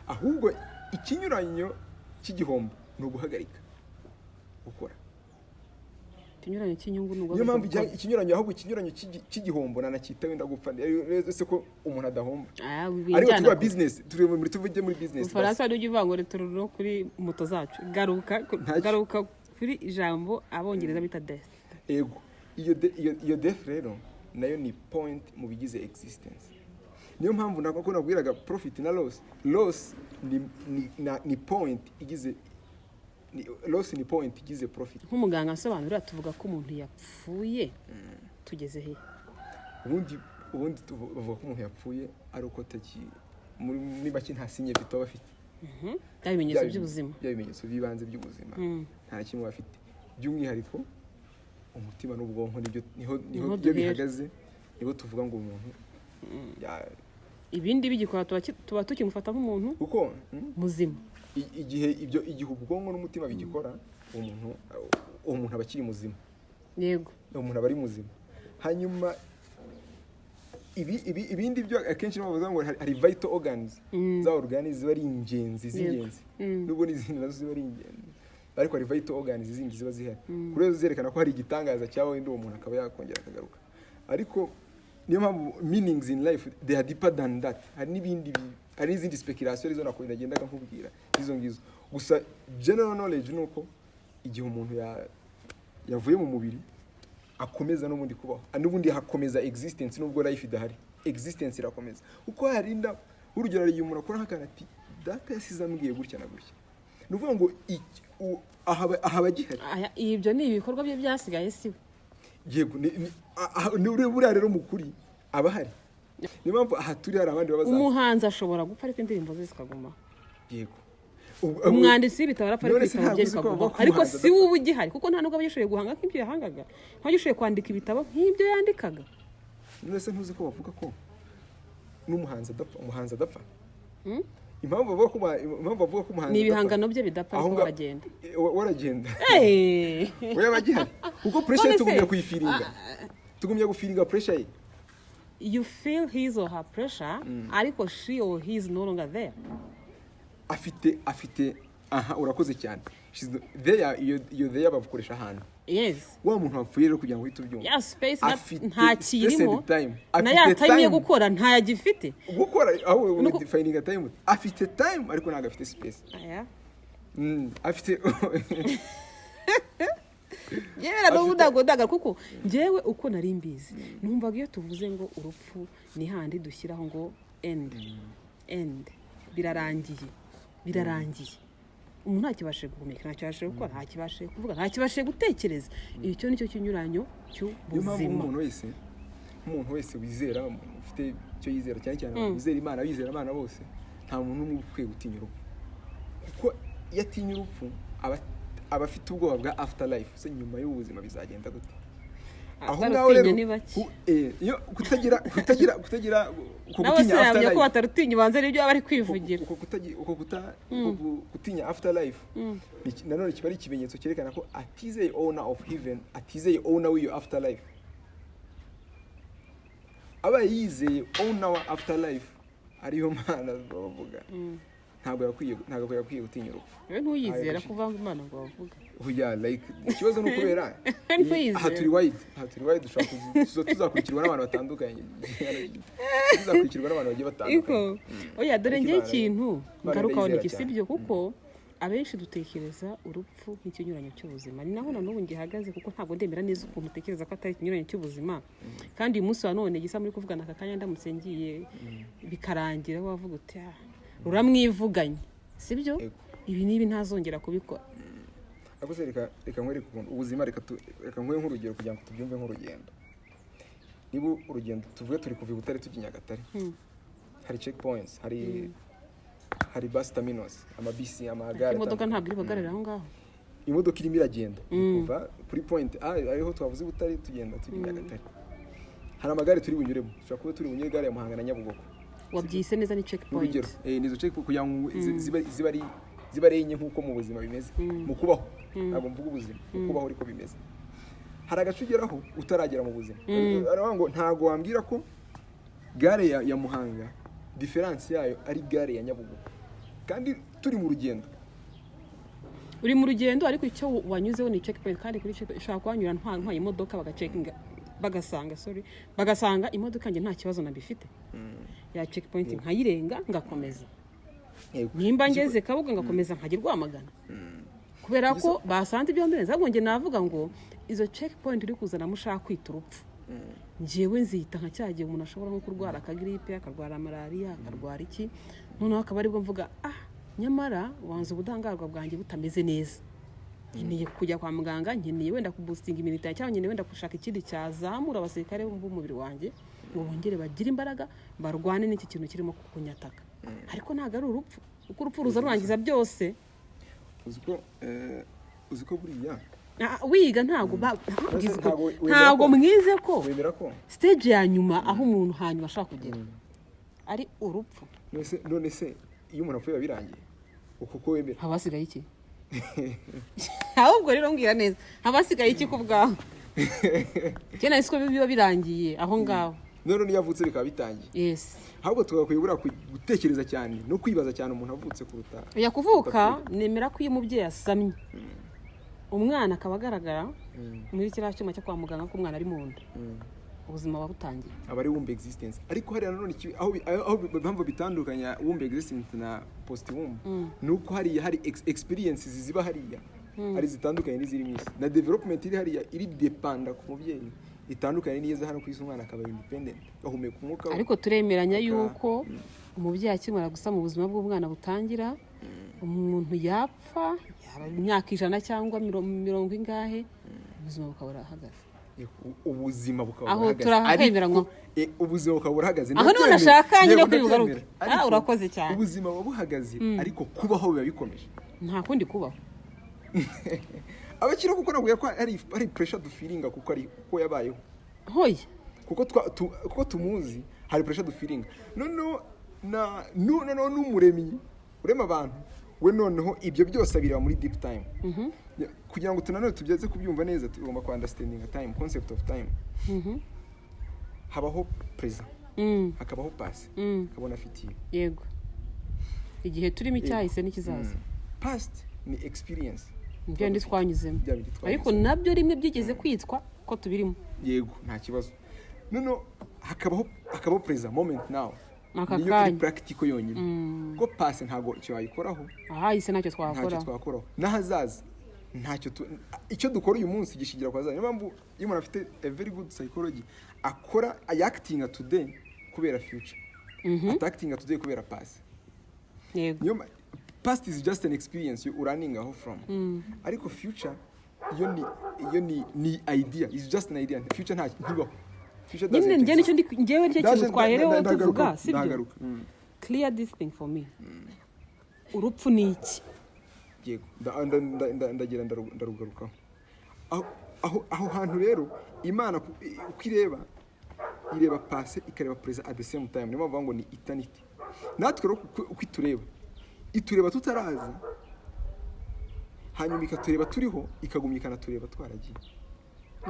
ahubwo ikinyuranyo cy'igihombo no guhagarika gukora ikinyuranyo cy'inyungu n'ubwo niyo mpamvu ikinyuranyo ahubwo ikinyuranyo cy'igihombo nanakita wenda gupfa ese ko umuntu adahomba ariko tuba business tuvuge muri business Faransa n'ujya ivanga returo kuri moto zacu garuka kuri ijambo abongereza bita death ego iyo death rero nayo ni point mu bigize existence niyo mpamvu nako nabwiraga profit na loss ni point igize loss ni point igize profit nk'umuganga asobanura tuvuga ko umuntu yapfuye tugeze he ubundi tuvuga ko umuntu yapfuye ari uko muri baki nta sinye bito bafite bya bimenyetso by'ubuzima bya bimenyetso bibanze by'ubuzima nta kimwe bafite by'umwihariko umutima n'ubwonko niho bihagaze nibo tuvuga ngo umuntu ibindi bigikora tuba tukimufata nk'umuntu kuko muzima igihe ubwonko n'umutima bigikora uwo muntu aba akiri muzima yego umuntu aba ari muzima hanyuma ibindi byo akenshi bavuga ngo hari vital organs za organs ziba ari ingenzi z'ingenzi nubwo n'izindi nazo ziba ari ingenzi ariko hari vital organs zindi ziba zihari kuri zerekana ko hari igitangaza cyawe uwo muntu akaba yakongera akagaruka ariko niyo mpamvu meanings in life they are deeper than that hari n'izindi speculation zo nakoze nagendaga nkubwira izo ngizo gusa general knowledge nuko igihe umuntu yavuye mu mubiri akomeza n'ubundi kubaho n'ubundi hakomeza existence nubwo life idahari existence irakomeza uko harinda urugero ari umuntu akora nk'akana ati data yasize ambwiye gutya na gutya nuvuga ngo ahabagihari ibyo ni ibikorwa bye byasigaye siwe yego ni buriya rero mukuri abahari niyo mpamvu aha turi hari abandi babaza umuhanzi ashobora gupfa ariko indirimbo ze zikaguma yego umwanditsi w'ibitabo arapfa ariko ibitabo bye bikaguma ariko si wowe ugihari kuko nta nubwo aba yashoboye guhanga nk'ibyo yahangaga ntabwo yashoboye kwandika ibitabo nk'ibyo yandikaga none se ntuzi ko bavuga ko n'umuhanzi adapfa impamvu bavuga ko umuhanzi ni ibihangano bye bidapfa ariko baragenda waragenda we abagihari kuko pressure tugumya kuyifiringa tugumya gufiringa pressure ye you feel his or her pressure ariko she or he is no longer there afite aha urakoze cyane iyo there bavukoresha ahantu yes wa muntu wapfuye rero kugira ngo uhite ubyumva ya space nta kirimo na ya time yo gukora nta yagifite gukora aho defining time afite time ariko ntago afite space afite yera n'ubudagodaga kuko njyewe uko nari mbizi numvaga iyo tuvuze ngo urupfu ni handi dushyiraho ngo end birarangiye umuntu ntakibashe guhumeka ntakibashe gukora ntakibashe kuvuga ntakibashe gutekereza icyo nicyo kinyuranyo cy'ubuzima umuntu wese wizera ufite icyo yizera cyane cyane wizera Imana bizera Imana bose nta muntu n'umwe ukwiye gutinya urupfu kuko iyo atinya urupfu aba afite ubwoba bwa after life se nyuma y'ubuzima bizagenda gute aho ngaho rero iyo kutagira gutinya after life ko batarutinya banze n'ibyo bari kwivugira uko gutinya after life nanone kiba ari ikimenyetso cyerekana ko atizeye owner of heaven atizeye owner w'iyo after life aba yizeye owner wa after life ariyo mana bavuga ntabwo yakwiye gutinya urupfu. Wewe ntuyizera kuvanga Imana ngo bavuga. Oya like ikibazo no kubera aha turi wide tuzakurikirwa n'abantu batandukanye. Tuzakurikirwa n'abantu bagiye batandukanye. Oya dore ngiye ikintu ngarukaho ni kisibyo kuko abenshi dutekereza urupfu nk'ikinyuranyo cy'ubuzima. Ni naho n'ubu ngihagaze kuko ntabwo ndemera neza ukuntu utekereza ko atari ikinyuranyo cy'ubuzima. Kandi uyu munsi wa none gisa muri kuvugana aka kanya ndamutse ngiye bikarangira wavuga uti uramwivuganye sibyo ibi nibi ntazongera kubikora. Akose reka nkwereke ukuntu ubuzima reka nkwe nk'urugero kugira ngo tubyumve nk'urugendo. Niba urugendo tuvuge turi kuva Butare tujya Nyagatare hari checkpoints, hari bus terminals, amabisi, amagare. Imodoka ntabwo iri bagarira aho ngaho. Imodoka irimo iragenda kuva kuri point ariho twavuze Butare tugenda tujya Nyagatare. Hari amagare turi bunyuremo, ushobora kuba turi bunyure gare ya Muhanga na Nyabugogo. Wabyise neza ni checkpoint. Urugero nizo checkpoint kugira ngo ziba ari enye nk'uko mu buzima bimeze mu kubaho. Ntabwo mvuga ubuzima mu kubaho ariko bimeze. Hari agace ugeraho utaragera mu buzima. Aravuga ngo ntabwo wambwira ko gare ya Muhanga difference yayo ari gare ya Nyabugogo kandi turi mu rugendo. Uri mu rugendo ariko icyo wanyuzeho ni checkpoint kandi kuri checkpoint ushaka kwanyura ntwaye imodoka bagacekinga bagasanga imodoka nge nta kibazo nabifite. Ya checkpoint nkayirenga ngakomeza. Nimba ngeze Kabuga ngakomeza nkagirwa amagana. Kubera ko basanze ibyo ndenza ahubwo nge navuga ngo izo checkpoint uri kuzana mushaka kwita urupfu. Njewe nzita nka cyagiye umuntu ashobora nko kurwara akagripe, akarwara malaria, akarwara iki. Noneho akaba aribwo mvuga nyamara wanze ubudangarwa bwanjye butameze neza. Nkeneye kujya kwa muganga, nkeneye wenda kuboostinga immunity cyangwa nkeneye wenda gushaka ikindi cyazamura abasirikare b'umubiri wanjye ngo bongere bagire imbaraga barwane n'iki kintu kirimo kukunyataka. Ariko ntago ari urupfu. Uko urupfu ruza rurangiza byose. Uziko buriya wiga ntago mwize ko stage ya nyuma aho umuntu hanyuma ashaka kugera ari urupfu. None se iyo umuntu apfuye birangiye uko wemera habasigaye iki? Ahubwo rero mbwira neza habasigaye iki kubwaho? Cyane isiko biba birangiye aho ngaho. None niyavutse bikaba bitangiye. Yes. Ahubwo tugakwibura gutekereza cyane no kwibaza cyane umuntu avutse kuruta. Yakuvuka nemera ko iyo umubyeyi asamye umwana akaba agaragara muri kiriya cyuma cyo kwa muganga ko umwana ari mu nda. Ubuzima babutangiye. Abari womb existence. Ariko hari nanone aho bamva bitandukanya womb existence na post womb. Nuko hari experiences ziba hariya. Ari zitandukanye n'iziri mwisi. Na development iri hariya iri dependa ku mubyeyi. Itandukanye n'iyo hano kwisi umwana akaba independent. Gahumeka umwuka. Ariko turemeranya yuko umubyeyi akimara gusa mu buzima bw'umwana butangira umuntu yapfa imyaka 100 cyangwa 90 ingahe ubuzima bukaba burahagaze. Ubuzima bukaba aho turahemeranywa ubuzima bukaba burahagaze. Aho none nashaka nyine kwibugaruka. Urakoze cyane. Ubuzima bubuhagaze ariko kubaho biba bikomeje. Nta kundi kubaho. Abakira kuko naguye ko ari pressure dufiringa kuko yabayeho. Hoye. Kuko tumuzi hari pressure dufiringa. No n'umuremyi urema abantu we noneho ibyo byose abira muri deep time. Kugira ngo tunanone tubyeze kubyumva neza tugomba ku understanding time, concept of time. Habaho present. Hakabaho past. Hakabona future. Yego. Igihe turimo icyahise n'ikizaza. Past ni experience. Ibyo ndi twanyuzemo. Ariko nabyo rimwe byigeze kwitwa ko tubirimo. Yego nta kibazo. No hakabaho present moment now. Niyo iri practical yonyine. Ko past ntago icyo wayikoraho. Ise ntacyo twakora. Nahazaza ntacyo icyo dukora uyu munsi gishigira kwa zaza. Niyo mpamvu iyo umuntu afite a very good psychology akora acting today kubera future. Acting today kubera past. Yego. Past is just an experience you running aho from. Ariko future iyo ni idea, is just an idea. Future ntibaho. Nyine njyewe nicyo kintu twaherewe tuvuga sibyo. Clear this thing for me. Urupfu ni iki? Yego ndagira ndarugarukaho. Aho hantu rero Imana ukireba ireba passé ikareba present at the same time. Niyo bavuga ngo ni eternity. Natwe rero ukitureba itureba tutaraza hanyuma ikatureba turiho ikagumya ikanatureba twaragiye.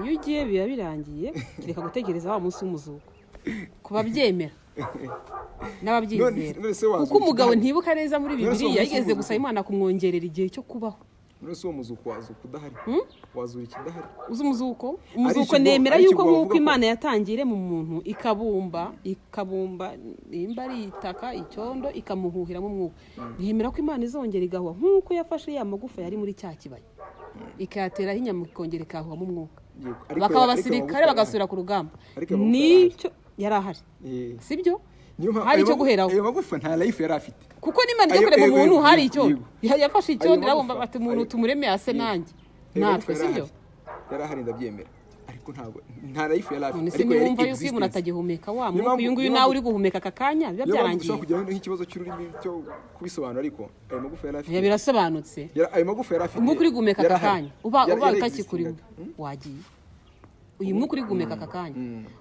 Iyo ugiye biba birangiye reka gutegereza wa munsi w'umuzuko. ku babyemera n'ababyizera none se wazura kuko umugabo ikidahari? ntibuka neza muri None se uwo Bibiliya munsi yigeze w'umuzuko? gusaba Imana kumwongerera igihe cyo kubaho. none se uwo muzuko wazuka udahari wazura ikidahari Uzi umuzuko Ariko nemera ariko yuko bavuga nk'uko ko- Imana yatangire mu muntu ikabumba nimba ari itaka icyondo ikamuhuhiramo umwuka, nemera ko Imana izongera igahuha nk'uko yafashe ya magufa yari muri cya kibaya ikayateraho inyama ikongera ikahuhamo umwuka, Yego, ariko- bakaba ariko abasirikare amagufa bagasubira ku rugamba. Ariko amagufa Nicyo yari ahari, Eh, sibyo? niyo mpamvu- Hari ayo icyo magu- guheraho. ayo magufa nta life yari afite. Kuko n'Imana ijya Ayo- kureba yego, umuntu yego, hari yego, icyondo yego. yafashe Ayo icyondo magufa- irabumba bati umuntu ayo- tumureme ase nanjye Ayo natwe, magufa yari sibyo? ahari. Yari ahari ndabyemera ariko ntabwo nta life yari afite. None se ariko yari niwumva yuko iyo umuntu existence. atagihumeka wa Niyo mwuka mpamvu- uyu nguyu niyo nawe mpamvu- uri guhumeka aka kanya biba Niyo mpamvu byarangiye. dushobora kujyana nk'ikibazo cy'ururimi cyo kubisobanura ariko ayo magufa yari afite. Ya birasobanutse. Ayo magufa yari afite. Umwuka uri guhumeka yari aka ahari. kanya ubaye Yari utakikurimo existingaga. wagiye. Uyu mwuka uri guhumeka aka kanya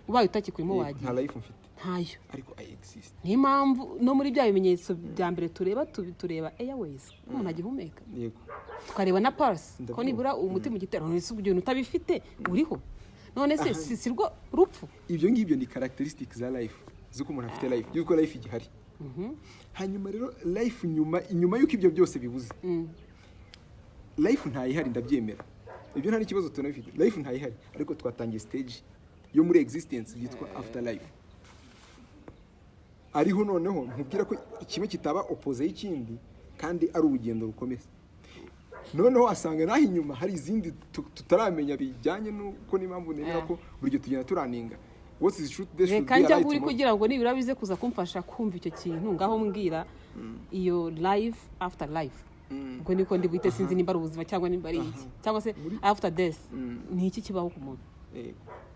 ubaye utakikurimo Yego, wagiye. nta life mfite Ntayo. ariko I exist. Niyo mpamvu no muri bya bimenyetso bya mbere tureba airways umuntu agihumeka, Yego. tukareba na pulse ko Ndabyumva. nibura umutima ugitera. None se ibyo utabifite uriho? None se si rwo rupfu? Ibyo ngibyo ni characteristics za life z'uko umuntu afite life, y'uko life igihari. Hanyuma rero life nyuma y'uko ibyo byose bibuze, life ntayihari ndabyemera. Ibyo nta n'ikibazo tunabifite, life ntayihari ariko twatangiye stage yo muri existence yitwa after life. Ariho noneho nkubwira ko kimwe kitaba opposite y'ikindi kandi ari urugendo rukomeza. Noneho asanga naho inyuma hari izindi tutaramenya bijyanye nuko n'impamvu nemera ko buri gihe tugenda turaninga. What is truth there should be Reka a njya right kuri tomorrow. kugira ngo nibura bize kuza kumfasha kumva icyo kintu ngaho mbwira iyo life after life. Ubwo niko ndi bwite sinzi nimba ari ubuzima cyangwa nimba ari iki cyangwa se after death ni iki kibaho ku muntu.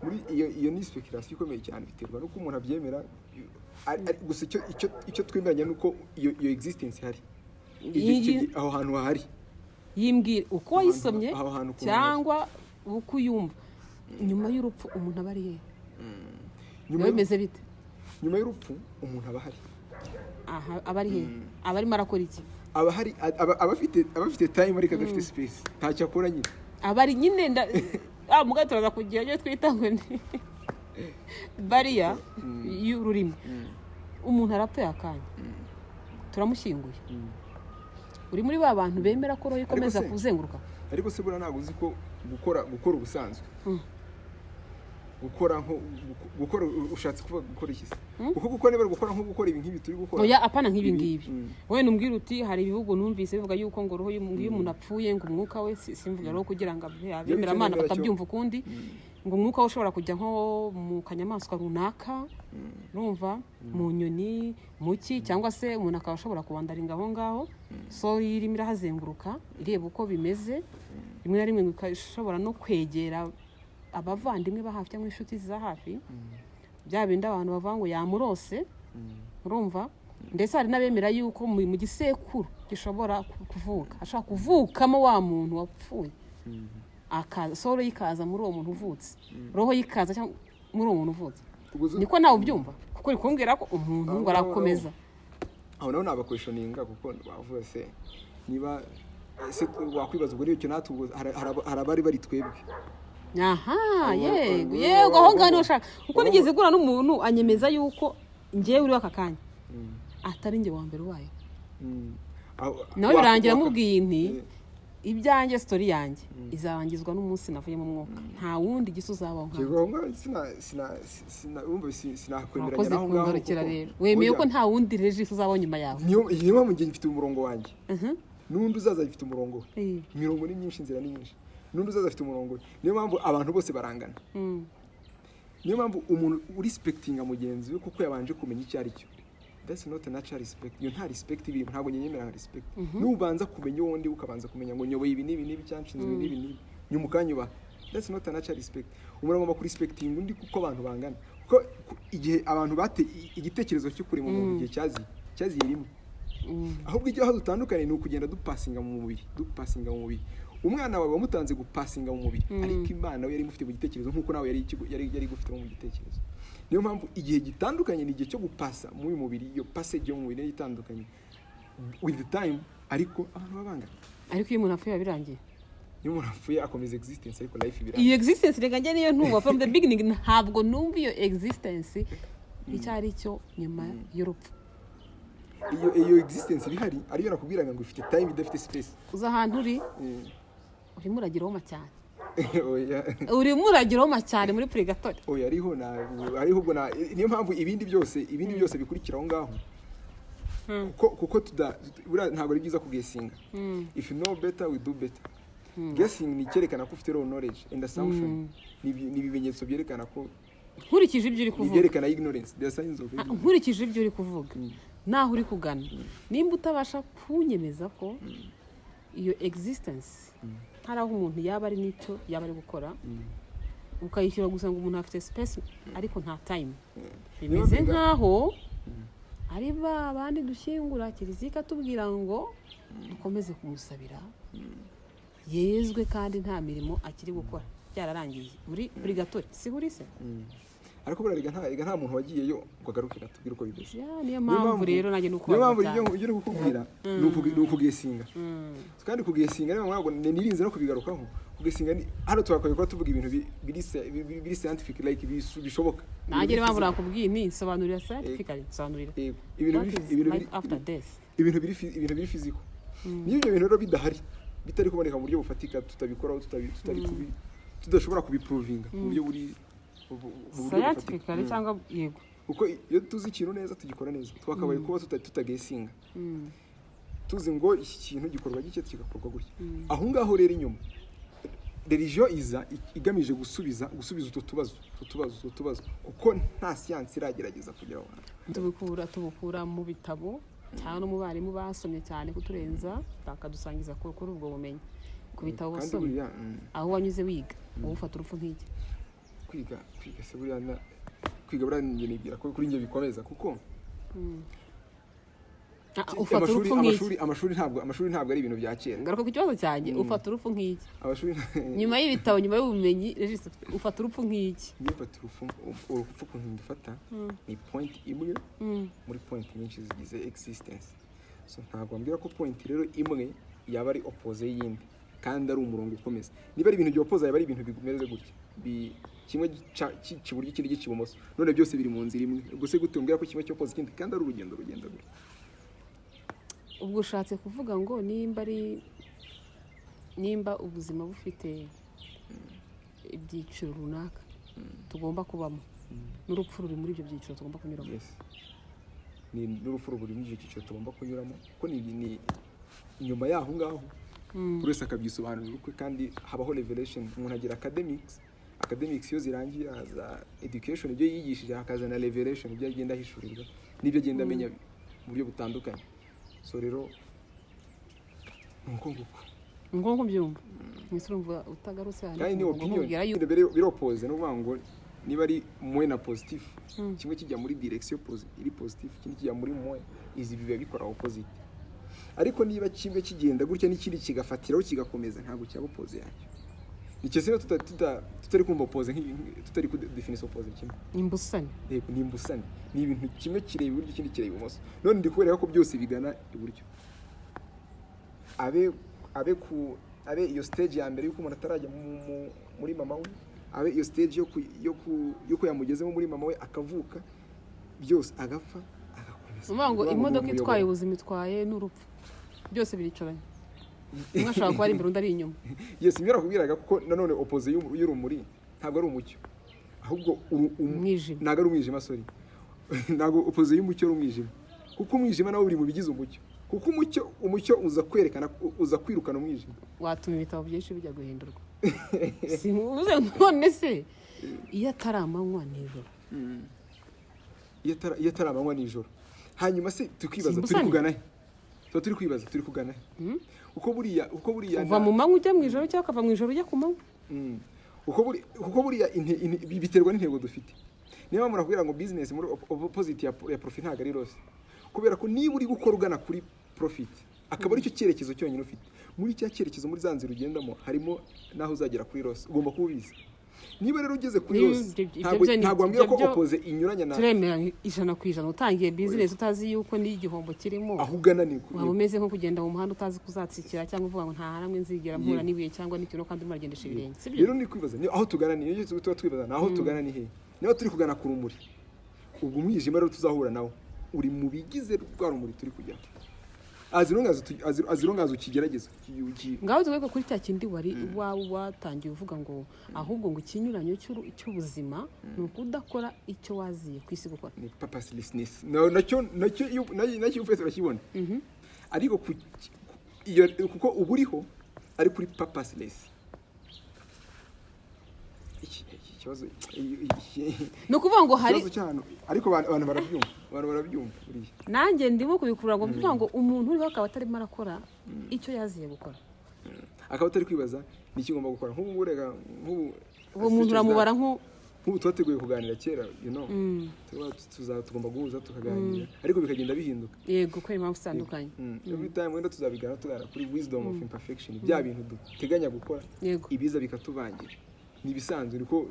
Muri iyo ni speculation ikomeye cyane biterwa nuko umuntu abyemera. Gusa icyo twemeranya nuko iyo existence hari aho hantu hahari. Yimbwira uko wayisomye aho hantu ku cyangwa uko uyumva nyuma y'urupfu umuntu aba ari he? Nyuma Bimeze bite? Nyuma y'urupfu umuntu aba ahari. Aha aba ari he? Aba arimo arakora iki? Aba hari abafite time ariko adafite space. Ntacyo akora nyine. Aba ari nyine mugato turaza kugira ibyo twita ngo ni bariya y'ururimi. Umuntu arapfuye akanya turamushyinguye. Uri muri ba bantu bemera ko roho ikomeza kuzenguruka. Ariko se bura ntabwo uzi ko gukora ubusanzwe gukora ushatse kuvuga gukora iki se? Kuko gukora niba gukora nko gukora ibi nk'ibi turi gukora. Oya apana nk'ibi ngibi. Wowe numbwira uti hari ibihugu numvise bivuga yuko ngo roho y'umuntu apfuye ngo umwuka we simvuga roho kugira ngo abemera Imana batabyumva ukundi ngo umwuka we ushobora kujya nko mu kanyamaswa runaka numva mu nyoni muki cyangwa se umuntu akaba ashobora kubandaringa aho ngaho so irimo irahazenguruka ireba uko bimeze rimwe na rimwe ikashobora no kwegera abavandimwe ba hafi cyangwa inshuti za hafi bya bindi abantu bavuga ngo yamurose urumva. Ndetse hari n'abemera yuko mu gisekuru gishobora kuvuka ashaka kuvukamo wa muntu wapfuye akaza soro yikaza muri uwo muntu uvutse roho yikaza cyangwa muri uwo muntu uvutse. Niko nawe ubyumva kuko uri kumbwira ko umuntu ngo arakomeza aho naho nabakweshoninga kuko bavuga se niba se wakwibaza ubwo nicyo natubwo hari abari bari twebwe. Aha yego aho ngaho ushaka kuko nigeze gura n'umuntu anyemeza yuko ngiye uri aka kanya atari nge wa mbere wayo nawe birangira mubwiye nti ibyanjye story yanjye izarangizwa n'umunsi navuye mu mwuka nta wundi gisi uzabaho sinakwemeranya naho ngaho wemeye ko nta wundi reji uzabaho nyuma yawe. Niyo mpamvu njye mfite umurongo wanjye n'undi uzaza afite umurongo we. Imirongo ni myinshi inzira ni nyinshi n'undi uzaza afite umurongo we. Niyo mpamvu abantu bose barangana. Niyo mpamvu umuntu urespectinga mugenzi we kuko yabanje kumenya icyo ari cyo. That's not a natural respect. Iyo nta respect biri ntabwo nyenyemera respect. Nubanza kumenya wundi ukabanza kumenya ngo nyoboye ibi nibi cyanshinzwe nibi nyuma ukanyuba. That's not a natural respect. Umuntu agomba kurespectinga undi kuko abantu bangana. Kuko igihe abantu bate igitekerezo cyo kuri mu muntu igihe cyaziye rimwe. Ahubwo igihe dutandukanye ni ukugenda dupasinga mu mubiri. Umwana wawe wamutanze gupasinga mu mubiri ariko Imana we yari imufite mu gitekerezo nkuko nawe yari gufite mu gitekerezo. Niyo mpamvu igihe gitandukanye ni igihe cyo gupasa mu mubiri iyo passage yo mu mubiri itandukanye with the time ariko abantu babangana. Ariko iyo umuntu apfuye birangiye. Iyo umuntu apfuye akomeza existence ariko life birangiye. Iyo existence rega njye niyo ntumva from the beginning ntabwo numva iyo existence icyo ari cyo nyuma y'urupfu. iyo existence bihari ariyo nakubwiraga ngo ifite time idafite space. Uza ahantu uri urimo uragira woma cyane. Oya. Urimo uragira woma cyane muri purgatori. Oya ariho ubwo niyo mpamvu ibindi byose bikurikira aho ngaho. Kuko ntabwo ari byiza kugesinga. If you know better we do better. Guessing ni cyerekana ko ufite raw knowledge and assumption ni ibimenyetso byerekana ko nkurikije ibyo uri kuvuga. Byerekana ignorance, the signs of ignorance. Nkurikije ibyo uri kuvuga. Naho uri kugana. Nimba utabasha kunyemeza ko iyo existence hari aho umuntu yaba ari n'icyo yaba ari gukora ukayishyura gusa ngo umuntu afite space ariko nta time. Bimeze nkaho ari abandi dushyingura Kiliziya tubwira ngo dukomeze kumusabira yezwe kandi nta mirimo akiri gukora byararangiye muri purgatori. Si buri se ariko burariga nta muntu wagiyeyo ngo agaruke atubwira uko bimeze. Niyo mpamvu rero nanjye nuko niyo mpamvu ibyo kukubwira ni ukugesinga kandi kugesinga niyo mpamvu nirinze no kubigarukaho. Kugesinga hano twakaye ko tuvuga ibintu biri scientific like bishoboka. Nanjye niyo mpamvu nakubwiye ni sobanurira scientifically sobanurira ibintu after death, ibintu biri physical. Niyo ibyo bintu rero bidahari bitari kuboneka mu buryo bufatika tutabikoraho tudashobora kubiprovinga mu buryo buri scientifically cyangwa yego. Kuko iyo tuzi ikintu neza tugikora neza twakabaye kuba tutagesinga tuzi ngo iki kintu gikorwa gike kigakorwa gutya. Aho ngaho rero inyuma religion iza igamije gusubiza utwo tubazo kuko nta science iragerageza kugira ngo tubukura mu bitabo cyane no mu barimu basomye cyane kuturenza bakadusangiza kuri ubwo bumenyi ku bitabo basomye. Aho wanyuze wiga wowe ufata urupfu nk'iki kwiga se buriya nibwira ko kuri njye bikomeza kuko ufata urupfu nk'iki. amashuri ntabwo ari ibintu bya kera. Ngaruka ku kibazo cyanjye ufata urupfu nk'iki nyuma y'ibitabo nyuma y'ubumenyi ufata urupfu nk'iki. Ufata urupfu ukuntu ndufata ni point imwe muri point nyinshi zigize existence. So ntabwo mbwira ko point rero imwe yaba ari opposite y'indi kandi ari umurongo ukomeza. Niba ari ibintu by'opposite yaba ari ibintu bimeze gutya kimwe cy'iburyo ikindi cy'ibumoso none byose biri mu nzira imwe. Ubwo se gute umbwira ko kimwe cy'opposite ikindi kandi ari urugendo rugenda gutya. Ubwo ushatse kuvuga ngo nimba ubuzima bufite ibyiciro runaka tugomba kubamo n'urupfu ruri muri ibyo byiciro tugomba kunyuramo. N'urupfu ruri muri ibyo byiciro tugomba kunyuramo kuko ni inyuma yaho ngaho buri wese akabyisobanurira ukwe kandi habaho revelation. Umuntu agira academics iyo zirangiye haza education ibyo yigishije hakazana revelation ibyo agenda ahishurirwa n'ibyo agenda amenya mu buryo butandukanye. So rero ngo byumva mwisurumva utagarutse hano kandi ni opinion biropose no ngo niba ari moye na positif kimwe kijya muri direction iri positif ikindi kijya muri moye izi biba bikora opposite. Ariko niba kimwe kigenda gutya n'ikindi kigafatiraho kigakomeza ntabwo cyaba opposite yacyo. Nicyo se tutari kumva opposite tutari ku definition opposite kimwe imbusane. Yego ni imbusane ni ibintu kimwe kireba iburyo ikindi kireba ibumoso. None ndikubera ko byose bigana iburyo. Abe iyo stage ya mbere yuko umuntu atarajya muri mama we abe iyo stage yo yamugezemo muri mama we akavuka byose agapfa agakomeza. Ngo imodoka itwaye ubuzima itwaye n'urupfu byose biricoranye. Umwe ashaka kuba ari imbere undi ari inyuma. Yes imyera kubwiraga kuko nanone opposite y'urumuri ntabwo ari umucyo ahubwo umwijima. Ntabwo ari umwijima sorry ntabwo opposite y'umucyo ari umwijima kuko umwijima nawo uri mu bigize umucyo kuko umucyo uza kwerekana uza kwirukana umwijima. Watuma ibitabo byinshi bijya guhindurwa. Simuze none se iyo ataramanywa nijoro iyo ataramanywa nijoro hanyuma se tukibaza turi kugana uko buriya uva mu manywa ujya mu ijoro cyangwa ukava mu ijoro ujya ku manywa. uko buriya biterwa n'intego dufite. Niba murakubwira ngo business muri opposite ya profit ntago ari loss kubera ko niba uri gukora ugana kuri profit akaba ari cyo cyerekezo cyonyine ufite muri cya cyerekezo muri zanzira ugendamo harimo naho uzagera kuri loss ugomba kubiza. Niba rero ugeze kuri loss ntabwo ambwira ko opposite inyuranya na turemera 100% utangiye business utazi yuko ni igihombo kirimo aho ugana ni waba umeze nko kugenda mu muhanda utazi kuzatsikira cyangwa uvuga ngo nta haramwe nzigera mpura n'ibuye cyangwa n'ikintu kandi muragendesha ibirenge. Rero ni kwibaza ni aho tugana ni iyo tuba twibaza naho tugana ni he. Niba turi kugana ku rumuri ubwo umwijima rero tuzahura nawo uri mu bigize rwa rumuri turi kujyaho, azirongaza ukigerageza. ngaho tuvuge kuri cya kindi wari watangiye uvuga ngo ahubwo ngo ikinyuranyo cy'ubuzima ni ukudakora icyo waziye ku isi gukora, ni purposelessness. nacyo ufite urakibona, ariko kuko uba uriho ari kuri purposeless. Ikibazo ni ukuvuga ngo hari ariko abantu barabyumva buriya. nanjye ndimo kubikurura ngo mvuga ngo umuntu uriho akaba atarimo arakora icyo yaziye gukora, akaba atari kwibaza ni iki ngomba gukora. nk'ubu rega uwo muntu uramubara nk'ubu twateguye kuganira kera, tugomba guhuza tukaganira, ariko bikagenda bihinduka. yego ko impamvu zitandukanye. Every time wenda tuzabigana tugana kuri wisdom of imperfection, bya bintu duteganya gukora ibiza bikatuvangira. Ni ibisanzwe, niko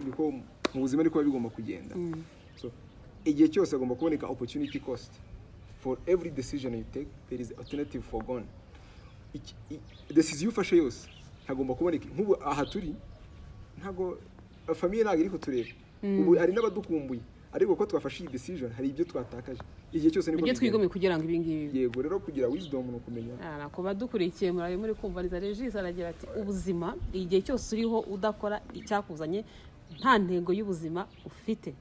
mu buzima niko bigomba kugenda. So igihe cyose agomba kuboneka opportunity cost. For every decision you take there is alternative forgone. Decision ufashe yose hagomba kuboneka. Nk'ubu aha turi ntago famille ntago iri kutureba, ubu ari n'abadukumbuye, ariko ko twafashe iyi decision hari ibyo twatakaje. Igihe cyose niko ibyo twigomwe kugira ngo ibingibi. Yego rero kugira wisdom no kumenya. Ko badukurikiye muri kumvariza Regis aragira ati ubuzima igihe cyose uriho udakora icyakuzanye nta ntego y'ubuzima ufite.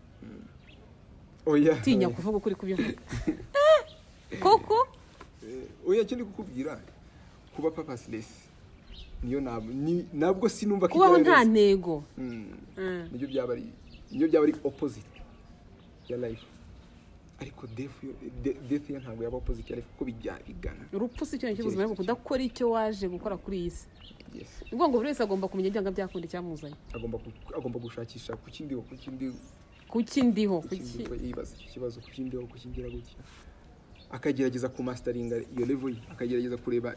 Oya. Tinya kuvuga ukuri kubivuga. Koko? Oya kindi kukubwira kuba purposeless. Niyo nabwo sinumva ko kubaho nta ntego. Nibyo byaba ari opposite ya life. Ariko death ya ntabwo yaba opposite ya life kuko bigana. Urupfu si cyo cy'ubuzima ariko kudakora icyo waje gukora kuri iyi si. Yes. Ubwo ngo buri wese agomba kumenya ibyanga byakunda cyamuzanye. Agomba gushakisha kukindiho yibaza ikibazo kukingira gutya. Akagerageza ku masteringa iyo level, akagerageza kureba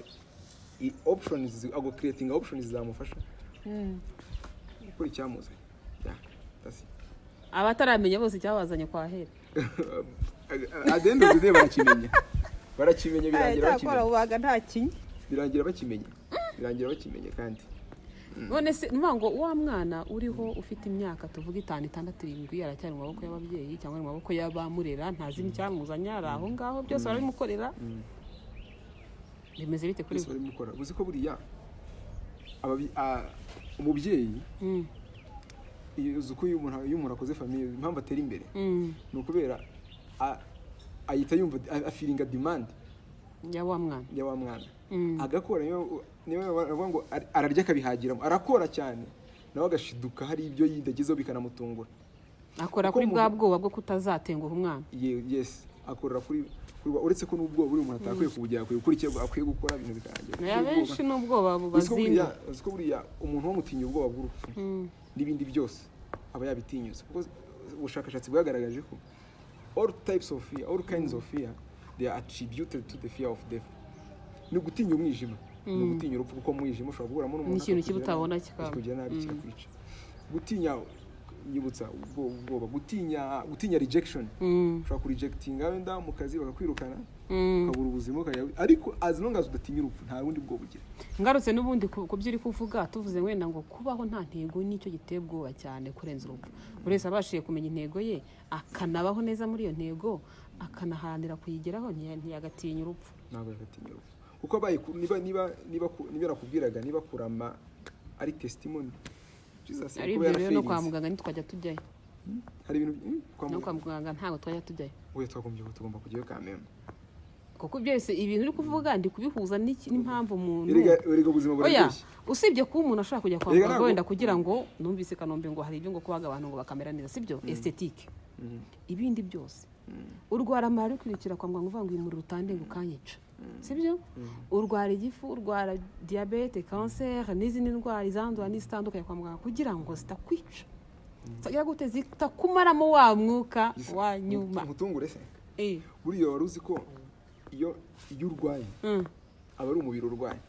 options, creating options zamufasha. Gukora icyamuzanye. Abataramenya bose cyabazanye kwa hera. Adendo de barakimenya birangira bakimenya. Ubaga nta kinyi. Birangira bakimenya kandi. None se ngo wa mwana uriho ufite imyaka tuvuga 5, 6, 7 aracyari mu maboko y'ababyeyi cyangwa mu maboko y'abamurera, ntazi n'icyamuzanye ari aho ngaho byose barabimukorera. Bimeze bite kuri bimukora? Uzi ko buriya umubyeyi uzuko iyo umuntu akoze famille impamvu atera imbere ni ukubera ahita yumva afiringa demand ya wa mwana agakora niyo bavuga ngo ararya akabihagiramo, arakora cyane nawe agashiduka hari ibyo yindagezeho bikanamutungura. Akora kuri bwa bwoba bwo kutazatenguha umwana. Yes, akorera kuri uretse ko n'ubwoba buri umuntu atakwiye kubugira akwiye gukora ibintu bikarangira. Benshi n'ubwoba bubazinda. Uziko buriya umuntu wamutinya ubwoba bw'urupfu n'ibindi byose aba yabitinyuze, kuko ubushakashatsi bwagaragaje ko all kinds of fear they are attributed to the fear of death. Ni gutinya umwijima, ni gutinya urupfu, kuko umwijima ushobora guhuramo n'umuntu ikintu kibutabona kikakugira nabi kikakwica. Gutinya yibutsa ubwoba, gutinya rejection, ushobora kurejectinga wenda mu kazi bakakwirukana ukabura ubuzima ariko as long as udatinya urupfu nta wundi bwo bugira. Ngarutse n'ubundi ku byiri kuvuga tuvuze wenda ngo kubaho nta ntego nicyo giteye ubwoba cyane kurenza urupfu. Buri wese abashiye kumenya intego ye akanabaho neza muri iyo ntego akanaharanira kuyigeraho ntiyagatinya urupfu. Ntabwo yagatinya urupfu kuko niba nakubwiraga niba kurama ari testimony Jesus ari ibyo no kwa muganga nitwajya tujyayo. Hari ibintu kwa muganga ntago twajya tujyayo. Oya tugomba kujyayo kameme. Kuko byose ibintu uri kuvuga ndi kubihuza n'impamvu umuntu. Erega ubuzima buraryoshye. Usibye ko umuntu ashaka kujya kwa muganga wenda kugira ngo numvise Kanombe ngo hari ibyo ngo kubaga abantu ngo bakamera neza, sibyo? Aesthetic. Ibindi byose. Urwara amara kwirikira kwa muganga uvuga ngo imuri rutande ngo kanyica. Sibyo? Urwara igifu, urwara diabete, cancer, n'izindi ndwara izandura n'izitandukanye kwa muganga kugira ngo zitakwica. Sagira gute zitakumaramo wa mwuka wa nyuma. Mutungure se. Buriya wari uzi ko iyo urwaye aba ari umubiri urwaye,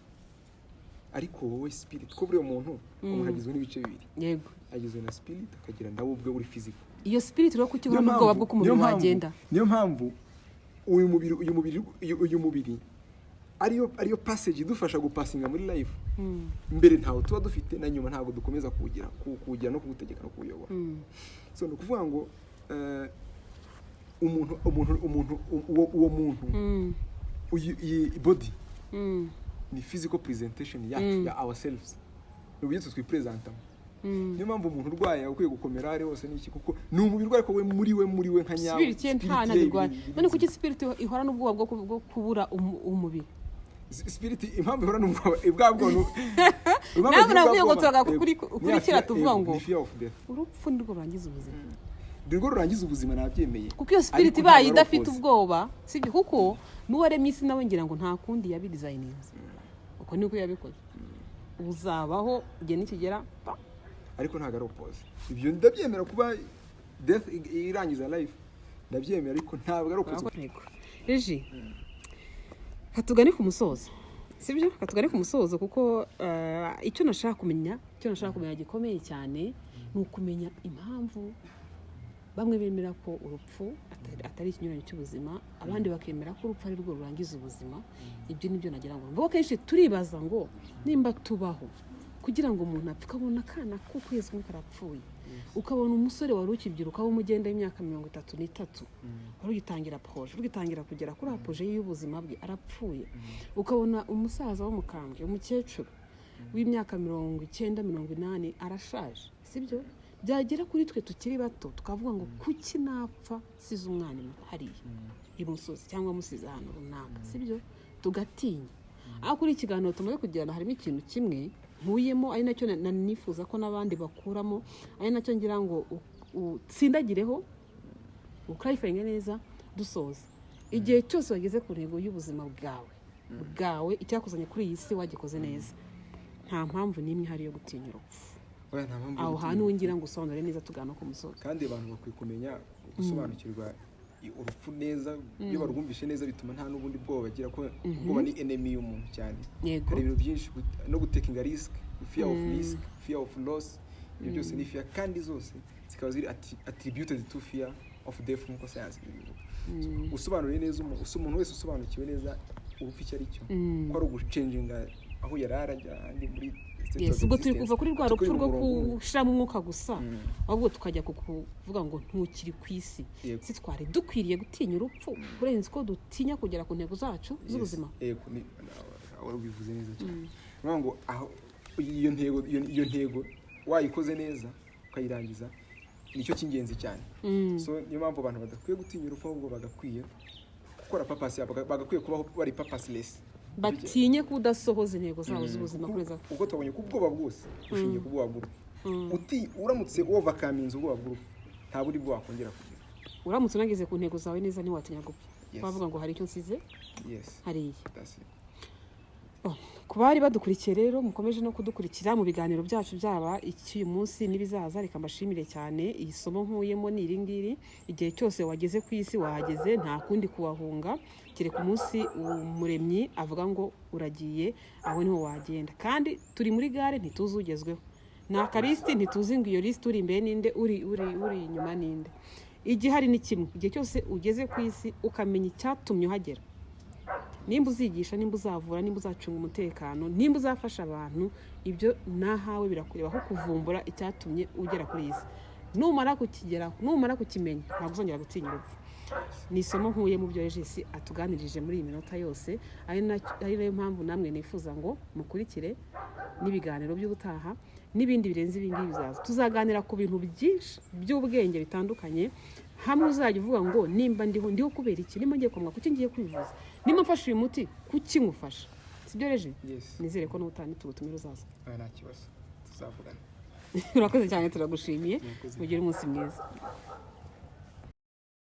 ariko wowe spirit ko buriya umuntu agizwe n'ibice bibiri. Yego, agizwe na spirit akagira nawe ubwe uri physical. Iyo spirit rero kukibura mu bwoba bwo kumubiri wagenda. Niyo mpamvu uyu mubiri ariyo passage idufasha gupasinga muri life. Mbere ntawo tuba dufite na nyuma ntago dukomeza kuwugira no kugutegeka no kuwuyobora. So no kuvuga ngo uwo muntu iyi body ni physical presentation yacu ya ourselves ni uburyo twipresentamo. Niyo mpamvu umuntu urwaye akwiye gukomera ari hose n'iki kuko ni umubiri urwaye ko we muri we nka nyawo spirit ye ntana birwaye. None kuki spirit ihora n'ubwoba bwo kubura umubiri? Spirit impamvu ihora n'ubwoba ntabwo navuye ngo turakurikira tuvuga ngo urupfu nirwo rurangiza ubuzima. Nirwo rurangiza ubuzima nabyemeye. Kuko iyo spirit ibaye idafite ubwoba sibyo kuko n'uwaremye isi nawe ngira ngo nta kundi yabidesigninze. Uko niko yabikoze. Uzabaho igihe nikigera ariko ntago ari opposite. Ibyo ndabyemera kuba death irangiza life ndabyemera ariko ntabwo ari opposite. Reji katugane ku musozo sibyo katugane ku musozo kuko icyo nashaka kumenya gikomeye cyane ni ukumenya impamvu bamwe bemera ko urupfu atari ikinyuranyo cy'ubuzima abandi bakemera ko urupfu ari rwo rurangiza ubuzima. Ibyo nibyo nagira ngo mvuga kenshi turibaza ngo nimba tubaho kugira ngo umuntu apfe ukabona akana k'ukwezi kumwe karapfuye ukabona umusore wari ukibyiruka w'umugenda w'imyaka 33 wari ugitangira proje ugitangira kugera kuri apoje y'ubuzima bwe arapfuye ukabona umusaza w'umukambwe umukecuru w'imyaka 90 arashaje sibyo byagera kuri twe tukiri bato tukavuga ngo kuki napfa size umwana hariya imusozi cyangwa musize ahantu runaka sibyo tugatinya. Aho kuri ikiganiro tumaze kugirana harimo ikintu kimwe nkuyemo ari nacyo nifuza ko n'abandi bakuramo ari nacyo ngira ngo utsindagireho ukarifanye neza dusoza. Igihe cyose wageze ku ntego y'ubuzima bwawe icyakuzanye kuri iyi si wagikoze neza nta mpamvu n'imwe hari yo gutinya urupfu. Aho hantu wingira ngo usobanure neza tugana ku musozo. Kandi abantu bakwiye kumenya gusobanukirwa urupfu neza iyo barwumvishe neza bituma nta n'ubundi bwoba bagira ko ubwoba ni enemy y'umuntu cyane. Hari ibintu byinshi no gutekinga risk, fear of loss, ibyo byose ni fear kandi zose zikaba ziri attributed to fear of death nk'uko science ibivuga. Usobanuriye neza umuntu wese usobanukiwe neza urupfu icyo ari cyo ko ari ugucenginga aho yararajya andi muri ubwo turi kuva kuri rwa rupfu rwo gushiramo umwuka gusa ahubwo tukajya kuvuga ngo ntukiri ku isi si twari dukwiriye gutinya urupfu kurenza ko dutinya kugera ku ntego zacu z'ubuzima. Bivuze neza cyane ngo aho iyo ntego wayikoze neza ukayirangiza nicyo cy'ingenzi cyane. So niyo mpamvu abantu badakwiye gutinya urupfu ahubwo bagakwiye gukora purpose yabo bagakwiye kubaho bari purposeless batinye kudasohoza intego zabo z'ubuzima kureza. Ubwo tubonye ku bwoba bwose ushingiye ku bwoba bw'urupfu uramutse overcoming ubwoba bw'urupfu nta buri bwo wakongera kugira. Uramutse unageze ku ntego zawe neza ntiwatinya gupfa bavuga ngo hari icyo nsize hariya. Ku bari badukurikiye rero mukomeje no kudukurikira mu biganiro byacu byaba icy'uyu munsi n'ibizaza reka mbashimire cyane. Iyi somo nkuyemo ni iringiri igihe cyose wageze ku isi wahageze nta kundi kuwahunga kereka umunsi umuremyi avuga ngo uragiye aho niho wagenda. Kandi turi muri gare ntituzugezweho na karisti ntituzi ngo iyo list uri imbere ninde uri inyuma ninde. Igihe hari ni kimwe igihe cyose ugeze ku isi ukamenya icyatumye uhagera nimba uzigisha nimba uzavura nimba uzacunga umutekano nimba uzafasha abantu ibyo nahawe birakureba aho kuvumbura icyatumye ugera kuri iyi si. Numara kukimenya ntabwo uzongera gutinya urupfu. Ni isomo nkuye mu byo Regis atuganirije muri iyi minota yose ari nayo mpamvu namwe nifuza ngo mukurikire n'ibiganiro by'ubutaha n'ibindi birenze ibingibi bizaza. Tuzaganira ku bintu byinshi by'ubwenge bitandukanye hamwe uzajya uvuga ngo nimba ndiho kubera iki nimba ngiye kumwa kuki ngiye kwivuza nimba mfashe uyu muti kuki ngufasha sibyo Regis. Nizere ko n'ubutani tugutumira uzaza. Nta kibazo tuzavugana. Urakoze cyane turagushimiye mugire umunsi mwiza.